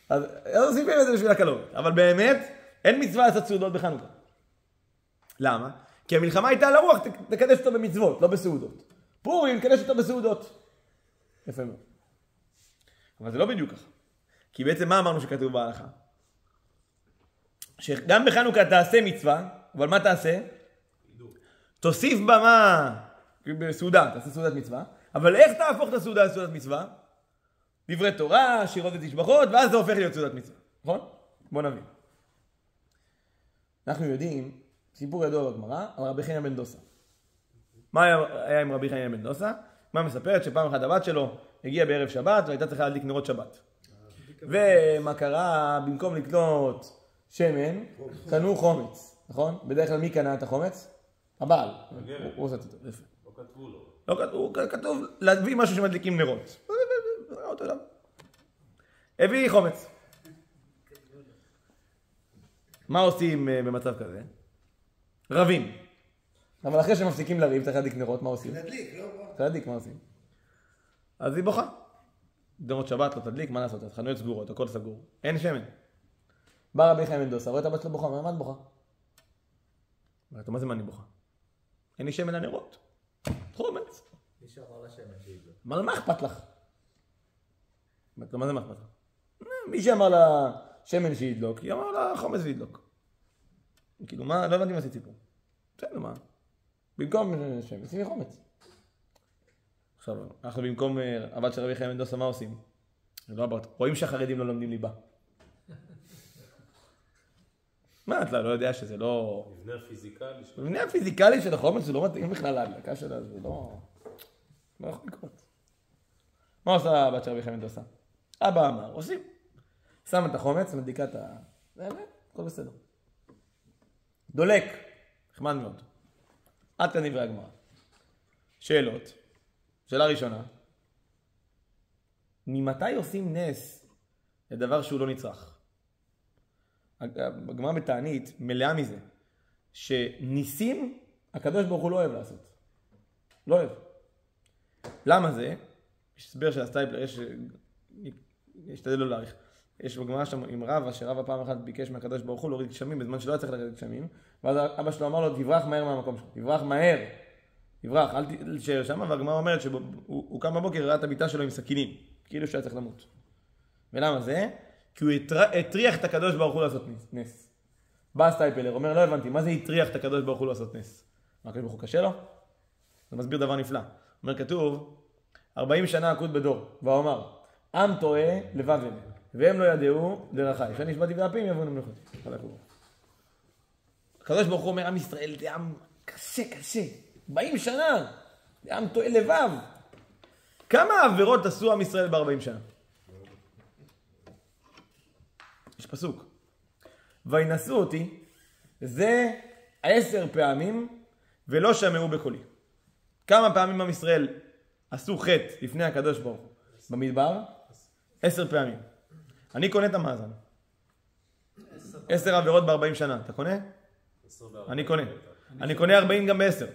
אז עושים את זה בשביל הקלוריות. אבל באמת, אין מצווה לעשות סעודות בחנוכה. למה? כי המלחמה הייתה על הרוח, תקדש אותו במצוות, לא בסעודות. פורים, תקדש אותו בסעודות. יפה מאוד. אבל זה לא בדיוק ככה. כי בעצם מה אמרנו שכתוב בהלכה? שגם בחנוכה תעשה מצווה, אבל מה תעשה? תוסיף בה מה? בסעודה, תעשה סעודת מצווה. אבל איך תהפוך את הסעודה לסעודת מצווה? דברי תורה, שירות ותשבחות, ואז זה הופך להיות סעודת מצווה. נכון? בוא נבין. אנחנו יודעים, סיפור ידוע בגמרא, על רבי חנינא בן דוסא. מה היה עם רבי חנינא בן דוסא? מה מספרת? שפעם אחת הבת שלו הגיעה בערב שבת, והייתה צריכה להדליק נרות שבת. ומה קרה? במקום לקנות שמן, קנו חומץ. נכון? בדרך כלל מי קנה את החומץ? הבעל. הוא עושה את זה. יפה.
לא כתבו לו.
לא כתוב להביא משהו שמדליקים נרות. הביא חומץ. מה עושים במצב כזה? רבים. אבל אחרי שמפסיקים לריב, צריך להדליק נרות, מה עושים?
להדליק, לא?
להדליק, מה עושים? אז היא בוכה. נרות שבת לא תדליק, מה לעשות? חנויות סגורות, הכל סגור. אין שמן. בא רבי חנינא בן דוסא, רואה את הבת שלו בוכה, מה את בוכה? אומרת לו, מה זה מה אני בוכה? אין לי שמן לנרות. חומץ.
מי שאמר לשמן שידלוק.
אמר לה, מה אכפת לך? אומרת לו, מה זה מה אכפת לך? מי שאמר לה שמן שידלוק, היא אמר לה חומץ וידלוק. כאילו, מה? לא הבנתי מה זה סיפור. בסדר, מה? במקום שמן, שימי חומץ. עכשיו, אנחנו במקום הבת של רבי חנינא בן דוסא, מה עושים? רואים שהחרדים לא לומדים ליבה. מה, אתה לא יודע שזה לא...
מבנה הפיזיקלי שלו.
מבנה הפיזיקלי של החומץ זה לא מתאים בכלל להדלקה שלה, זה לא... לא יכול לקרות. מה עושה הבת של רבי חנינא בן דוסא? אבא אמר, עושים. שם את החומץ, מדליקה את ה... הכל בסדר. דולק. נחמד מאוד. עד כאן דברי הגמרא. שאלות. שאלה ראשונה. ממתי עושים נס לדבר שהוא לא נצרך? הגמרא בתענית מלאה מזה, שניסים הקדוש ברוך הוא לא אוהב לעשות. לא אוהב. למה זה? יש הסבר של הסטייפלר, ישתדל לא להאריך. יש בגמרא שם עם רבא, שרבא פעם אחת ביקש מהקדוש ברוך הוא להוריד גשמים, בזמן שלא היה צריך להוריד גשמים, ואז אבא שלו אמר לו, תברח מהר מהמקום שלך, תברח מהר, תברח, אל תשאר שם, והגמרא אומרת שהוא קם בבוקר, ראה את הביטה שלו עם סכינים, כאילו שהיה צריך למות. ולמה זה? כי הוא הטריח את הקדוש ברוך הוא לעשות נס. בא הסטייפלר, אומר, לא הבנתי, מה זה הטריח את הקדוש ברוך הוא לעשות נס? מה, הקדוש ברוך הוא קשה לו? זה מסביר דבר נפלא. אומר, כתוב, 40 שנה עקוד בדור, והוא אמר, עם טועה לבב הם, והם לא ידעו דרכי. כשאני נשבעתי באפים יבואו למלכותי. הקדוש ברוך הוא אומר, עם ישראל זה עם קשה, קשה. 40 שנה, זה עם טועה לבב. כמה עבירות עשו עם ישראל ב-40 שנה? יש פסוק. וינשאו אותי, זה 10 פעמים, ולא שמעו בקולי. כמה פעמים עם ישראל עשו חטא לפני הקדוש ברוך הוא במדבר? 10 פעמים. אני קונה את המאזן. 10 עבירות ב-40 שנה. אתה קונה? אני קונה. אני קונה 40 גם ב-10.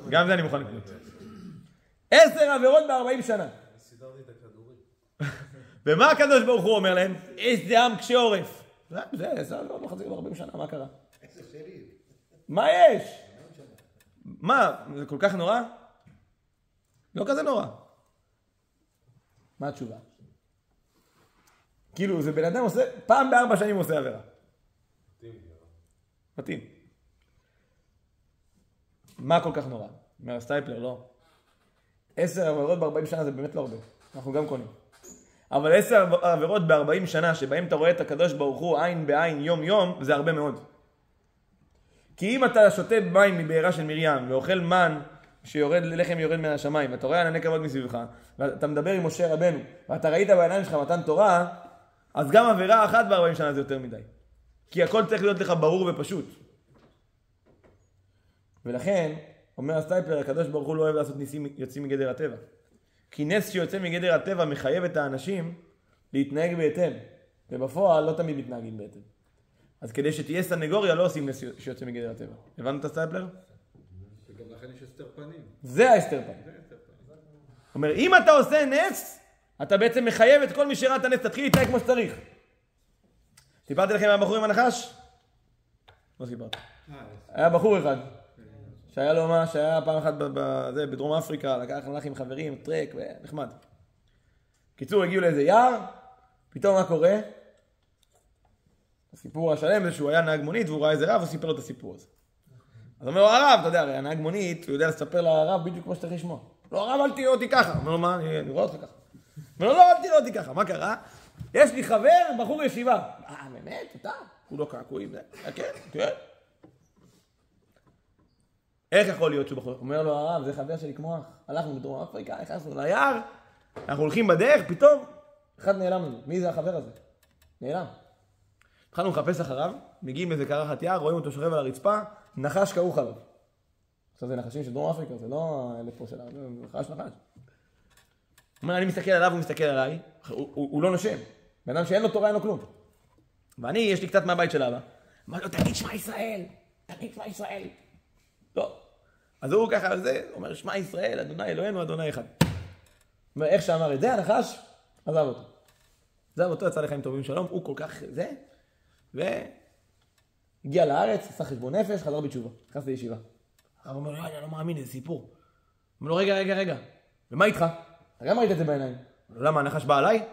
גם זה אני מוכן לקנות. 10 עבירות ב-40 שנה.
סידרתי את הכדורים.
ומה הקדוש ברוך הוא אומר להם? איזה עם קשה עורף. זה לא מחזיק ב-40 שנה, מה קרה? מה יש? מה, זה כל כך נורא? לא כזה נורא. מה התשובה? כאילו, זה בן אדם עושה, פעם ב4 שנים הוא עושה עבירה. מתאים. מה כל כך נורא? אומר סטייפלר, לא. 10 עבירות ב-40 שנה זה באמת לא הרבה. אנחנו גם קונים. אבל 10 עבירות ב-40 שנה שבהם אתה רואה את הקדוש ברוך הוא עין בעין יום יום, זה הרבה מאוד. כי אם אתה שותה מים מבארה של מרים ואוכל מן שיורד לחם יורד מהשמיים, ואתה רואה ענני כבוד מסביבך, ואתה מדבר עם משה רבנו, ואתה ראית בעיניים שלך מתן תורה, אז גם עבירה אחת ב-40 שנה זה יותר מדי. כי הכל צריך להיות לך ברור ופשוט. ולכן, אומר הסטייפלר, הקדוש ברוך הוא לא אוהב לעשות ניסים יוצאים מגדר הטבע. כי נס שיוצא מגדר הטבע מחייב את האנשים להתנהג בהתאם. ובפועל לא תמיד מתנהגים בהתאם. אז כדי שתהיה סנגוריה לא עושים נס שיוצא מגדר הטבע. הבנת את הסטייפלר?
וגם לכן יש הסתר פנים.
זה ההסתר פנים. אומר, אם אתה עושה נס, אתה בעצם מחייב את כל מי שראה את הנס, תתחיל להתנהג כמו שצריך. סיפרתי לכם מהבחור עם הנחש? לא סיפרתי. היה בחור אחד, שהיה לו מה, שהיה פעם אחת בדרום אפריקה, הלך עם חברים, טרק, ונחמד. קיצור, הגיעו לאיזה יער, פתאום מה קורה? הסיפור השלם זה שהוא היה נהג מונית, והוא ראה איזה רב, הוא סיפר לו את הסיפור הזה. אז אומר לו, הרב, אתה יודע, הרי הנהג מונית, הוא יודע לספר לרב בדיוק כמו שצריך לשמוע. לא, הרב, אל תראה אותי ככה. אומר לו, מה, אני רואה אותך ככה. אומר לו, לא, אל תראה אותי ככה. מה קרה? יש לי חבר, בחור ישיבה. באמת? אתה? הוא לא קעקועים, זה. כן. איך יכול להיות שהוא בחור? אומר לו, הרב, זה חבר שלי כמו אח. הלכנו בדרום אפריקה, נכנסנו ליער, אנחנו הולכים בדרך, פתאום, אחד נעלם לנו. מי זה החבר הזה? נעלם. התחלנו לחפש אחריו, מגיעים לאיזה קרחת יער, רואים אותו שוכב על הרצפה, נחש כרוך עליו. עכשיו זה נחשים של דרום אפריקה, זה לא האלה פה שלנו, זה נחש. אומר, אני מסתכל עליו, הוא מסתכל עליי, הוא לא נושם. בן אדם שאין לו תורה, אין לו כלום. ואני, יש לי קצת מהבית של אבא. אמר לו, תגיד שמע ישראל, תגיד שמע ישראל. לא. אז הוא ככה על זה, אומר, שמע ישראל, אדוני אלוהינו, אדוני אחד. אומר, איך שאמר את זה, הנחש, עזב אותו. עזב אותו, יצא לחיים טובים שלום, הוא כל כך זה, והגיע לארץ, עשה חשבון נפש, חזר בתשובה, נכנס לישיבה. הרב אומר לו, אני לא מאמין, איזה סיפור. אומר לו, רגע, ומה איתך? אתה גם ראית את זה בעיניים. אומר לו, למה, הנחש בא עליי?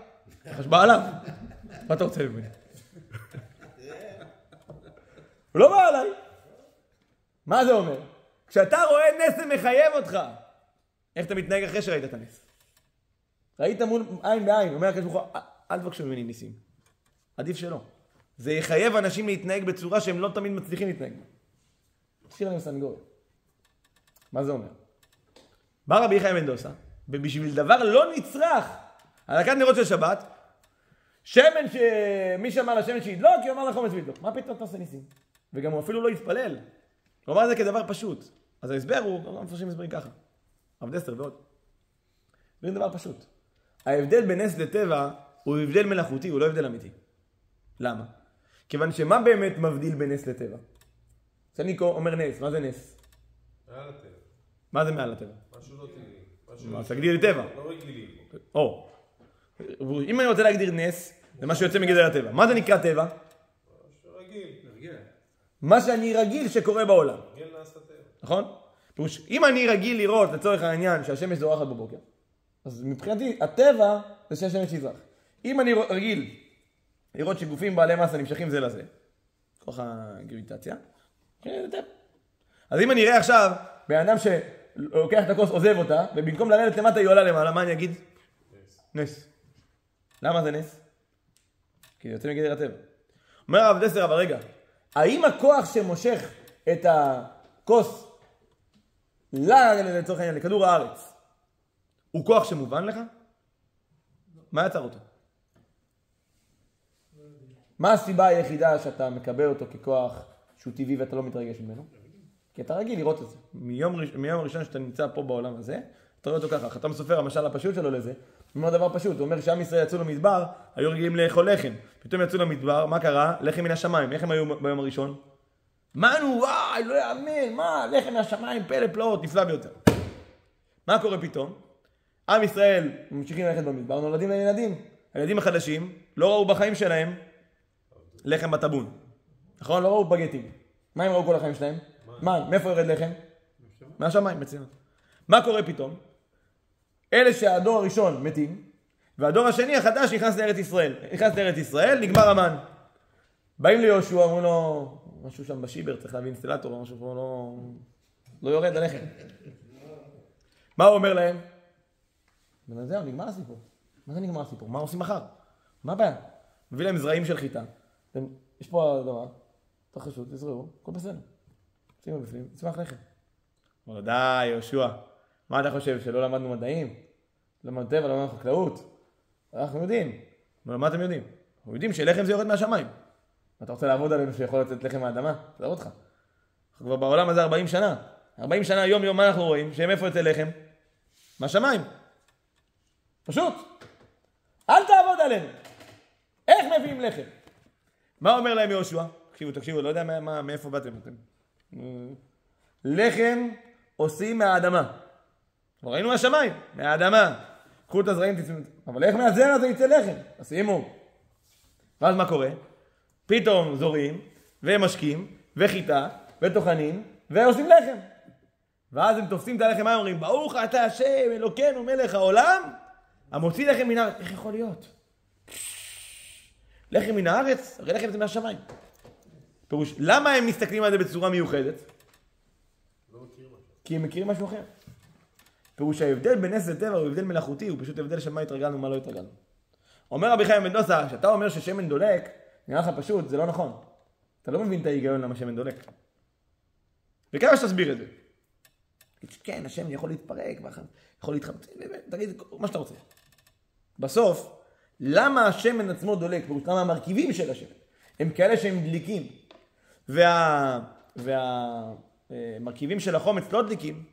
הנחש בא עליו. מה אתה רוצה ממני? הוא לא בא עליי. מה זה אומר? כשאתה רואה נס זה מחייב אותך. איך אתה מתנהג אחרי שראית את הנס? ראית מול עין בעין, אומר הקדוש ברוך הוא, אל תבקשו ממני ניסים. עדיף שלא. זה יחייב אנשים להתנהג בצורה שהם לא תמיד מצליחים להתנהג. תשאיר להם סנגוריה. מה זה אומר? בא רבי יחיא בן דוסה, ובשביל דבר לא נצרך, הדלקת נרות של שבת, שמן שמי שאמר לשמן שידלוק, כי הוא אמר לחומץ וידלוק. מה פתאום אתה עושה ניסים? וגם הוא אפילו לא יתפלל. הוא אמר את זה כדבר פשוט. אז ההסבר הוא, לא מפרשים הסברים ככה. רב דסטר ועוד. זה דבר פשוט. ההבדל בין נס לטבע הוא הבדל מלאכותי, הוא לא הבדל אמיתי. למה? כיוון שמה באמת מבדיל בין נס לטבע? שאני אומר נס, מה זה נס?
מעל הטבע.
מה זה מעל הטבע?
משהו לא טבעי.
מה, תגדיר לי טבע.
לא רגילים.
או. אם אני רוצה להגדיר נס, זה מה שיוצא מגדר הטבע. מה זה נקרא טבע?
רגיל.
מה שאני רגיל שקורה בעולם.
רגיל נעשה טבע.
נכון? פירוש, אם אני רגיל לראות לצורך העניין שהשמש זורחת בבוקר, אז מבחינתי הטבע זה שהשמש יזרח. אם אני רגיל לראות שגופים בעלי מסה נמשכים זה לזה, כוח הגריטציה, כן, זה טבע. אז אם אני אראה עכשיו באדם שלוקח את הכוס עוזב אותה, ובמקום לרדת למטה היא עולה למעלה, מה אני אגיד? נס. למה זה נס? כי זה יוצא מגדר הטבע. אומר הרב דסטר, אבל רגע, האם הכוח שמושך את הכוס לצורך העניין, לכדור הארץ, הוא כוח שמובן לך? מה יצר אותו? מה הסיבה היחידה שאתה מקבל אותו ככוח שהוא טבעי ואתה לא מתרגש ממנו? כי אתה רגיל לראות את זה. מיום ראשון שאתה נמצא פה בעולם הזה, אתה רואה אותו ככה, חתם סופר, המשל הפשוט שלו לזה, הוא אומר דבר פשוט, הוא אומר שעם ישראל יצאו למדבר, היו רגילים לאכול לחם. פתאום יצאו למדבר, מה קרה? לחם מן השמיים. איך הם היו ביום הראשון? מנו, וואי, לא יאמן, מה? לחם מהשמיים, פלא פלאות, נפלא ביותר. מה קורה פתאום? עם ישראל ממשיכים ללכת במדבר, נולדים לילדים. הילדים החדשים לא ראו בחיים שלהם לחם בטבון. נכון? לא ראו בגטים. מה הם ראו כל החיים שלהם? מה? מאיפה ירד לחם? מהשמיים, מצוין. מה קורה פתאום? אלה שהדור הראשון מתים, והדור השני החדש נכנס לארץ ישראל. נכנס לארץ ישראל, נגמר המן. באים ליהושע, אומרים לו, משהו שם בשיבר, צריך להביא אינסטלטור, משהו פה לא יורד ללחם. מה הוא אומר להם? זהו, נגמר הסיפור. מה זה נגמר הסיפור? מה עושים מחר? מה הבעיה? מביא להם זרעים של חיטה. יש פה אדמה, תחשו, תזרעו, הכל בסדר. שימו בפנים, יצמח לחם. אבל די, יהושע, מה אתה חושב, שלא למדנו מדעים? לא למדנו טבע, לא למדנו חקלאות? אנחנו יודעים. אבל מה אתם יודעים? אנחנו יודעים שלחם זה יורד מהשמיים. אתה רוצה לעבוד עלינו שיכול לצאת לחם מהאדמה? תדע אותך. אנחנו כבר בעולם הזה 40 שנה. 40 שנה, יום יום, מה אנחנו רואים? שמאיפה יוצא לחם? מהשמיים. פשוט. אל תעבוד עלינו. איך מביאים לחם? מה אומר להם יהושע? תקשיבו, לא יודע מאיפה באתם. לחם עושים מהאדמה. ראינו מהשמיים, מהאדמה. קחו את הזרעים, אבל איך מהזרע הזה יצא לחם? אז שימו. ואז מה קורה? פתאום זורעים, ומשקים, וחיטה, וטוחנים, ועושים לחם. ואז הם תופסים את הלחם, מה אומרים? ברוך אתה השם, אלוקינו, מלך העולם, המוציא לחם מן הארץ. איך יכול להיות? לחם מן הארץ? הרי לחם זה מהשמיים. פירוש, למה הם מסתכלים על זה בצורה מיוחדת?
לא מכיר משהו.
כי הם מכירים משהו אחר. פירוש, ההבדל בין נס לטבע הוא הבדל מלאכותי, הוא פשוט הבדל של מה התרגלנו ומה לא התרגלנו. אומר רבי חיים בן דוסה, שאתה אומר ששמן דולק, נראה לך פשוט, זה לא נכון. אתה לא מבין את ההיגיון למה שמן דולק. וכמה שתסביר את זה? כן, השמן יכול להתפרק, יכול להתחמצן, תגיד מה שאתה רוצה. בסוף, למה השמן עצמו דולק? פירוש, למה המרכיבים של השמן? הם כאלה שהם דליקים. והמרכיבים של החומץ לא דליקים.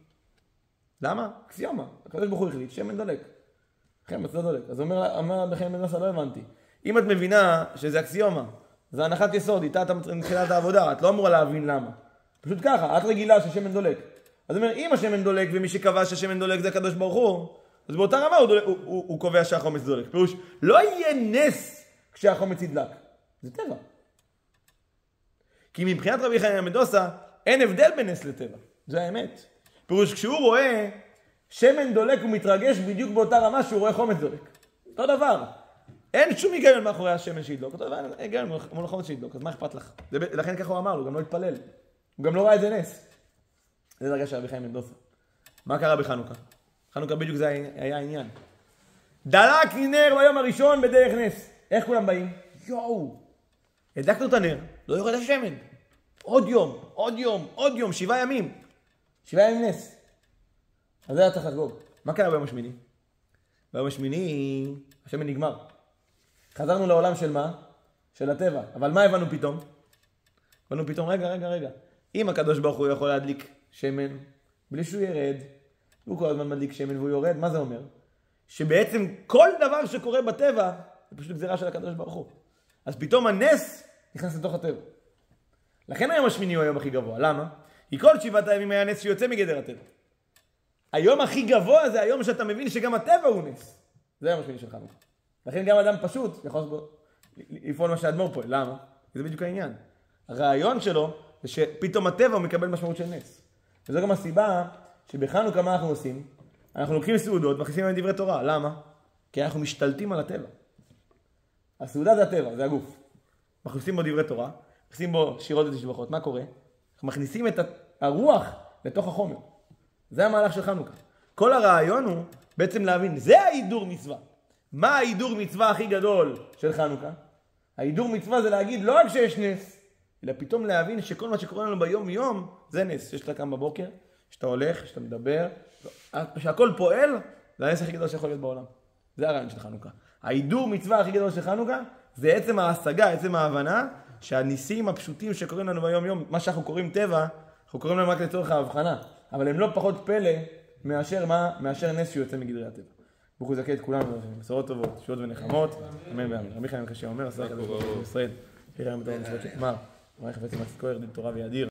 למה? אקסיומה. הקדוש ברוך הוא החליט, שמן דולק. חמץ לא דולק. אז אומר לכם בן דוסה, לא הבנתי. אם את מבינה שזה אקסיומה, זה הנחת יסוד, איתה אתה מתחילה את העבודה, את לא אמורה להבין למה. פשוט ככה, את רגילה ששמן דולק. אז אומר, אם השמן דולק ומי שקבע שהשמן דולק זה הקדוש ברוך הוא, אז באותה רמה הוא קובע שהחומץ דולק. פירוש, לא יהיה נס כשהחומץ ידלק. זה טבע. כי מבחינת רבי חיים בן דוסה, אין הבדל בין נס לטבע. זה האמת. פירוש, כשהוא רואה שמן דולק הוא מתרגש בדיוק באותה רמה שהוא רואה חומץ דולק. אותו דבר. אין שום היגיון מאחורי השמן שידלוק. אותו דבר, אין היגיון מול החומץ שידלוק. אז מה אכפת לך? לכן ככה הוא אמר, הוא גם לא התפלל. הוא גם לא ראה את זה נס. זה דרגה של רבי חיים בן דוסה. מה קרה בחנוכה? חנוכה בדיוק זה היה העניין. דלק נר ביום הראשון בדרך נס. איך כולם באים? יואו. הדלקנו את הנר, לא יורד השמן. עוד יום, עוד יום, עוד יום, 7 ימים. 7 ימים נס. אז זה היה צריך לחגוג. מה קרה ביום השמיני? ביום השמיני, השמן נגמר. חזרנו לעולם של מה? של הטבע. אבל מה הבנו פתאום? הבנו פתאום, רגע. אם הקדוש ברוך הוא יכול להדליק שמן, בלי שהוא ירד, הוא כל הזמן מדליק שמן והוא יורד, מה זה אומר? שבעצם כל דבר שקורה בטבע, זה פשוט גזירה של הקדוש ברוך הוא. אז פתאום הנס נכנס לתוך הטבע. לכן היום השמיני הוא היום הכי גבוה. למה? כי כל 7 הימים היה נס שיוצא מגדר הטבע. היום הכי גבוה זה היום שאתה מבין שגם הטבע הוא נס. זה היום השמיני של חנוכה. לכן גם אדם פשוט יכול לפעול מה שהאדמו"ר פועל. למה? כי זה בדיוק העניין. הרעיון שלו זה שפתאום הטבע הוא מקבל משמעות של נס. וזו גם הסיבה שבחנוכה מה אנחנו עושים? אנחנו לוקחים סעודות ומכניסים להם דברי תורה. למה? כי אנחנו משתלטים על הטבע. הסעודה זה הטבע, זה הגוף. מכניסים בו דברי תורה, מכניסים בו שירות ותשבחות. מה קורה? אנחנו מכניסים את הרוח לתוך החומר. זה המהלך של חנוכה. כל הרעיון הוא בעצם להבין, זה ההידור מצווה. מה ההידור מצווה הכי גדול של חנוכה? ההידור מצווה זה להגיד לא רק שיש נס, אלא פתאום להבין שכל מה שקורה לנו ביום יום זה נס. שאתה קם בבוקר, שאתה הולך, שאתה מדבר, שהכל פועל, זה הנס הכי גדול שיכול להיות בעולם. זה הרעיון של חנוכה. ההידור מצווה הכי גדול של חנוכה זה עצם ההשגה, עצם ההבנה שהניסים הפשוטים שקוראים לנו ביום יום, מה שאנחנו קוראים טבע, אנחנו קוראים להם רק לצורך ההבחנה, אבל הם לא פחות פלא מאשר מה? מאשר נס שהוא יוצא מגדרי הטבע. ברוך הוא יזכה את כולנו, בשורות טובות, תשועות ונחמות, אמן ואמן. רבי חיים קשה אומר, עשה כזה בישראל, שיהיה להם את המצוות שתאמר, ומערכת בעצם מצאת כהר דין תורה וידיר.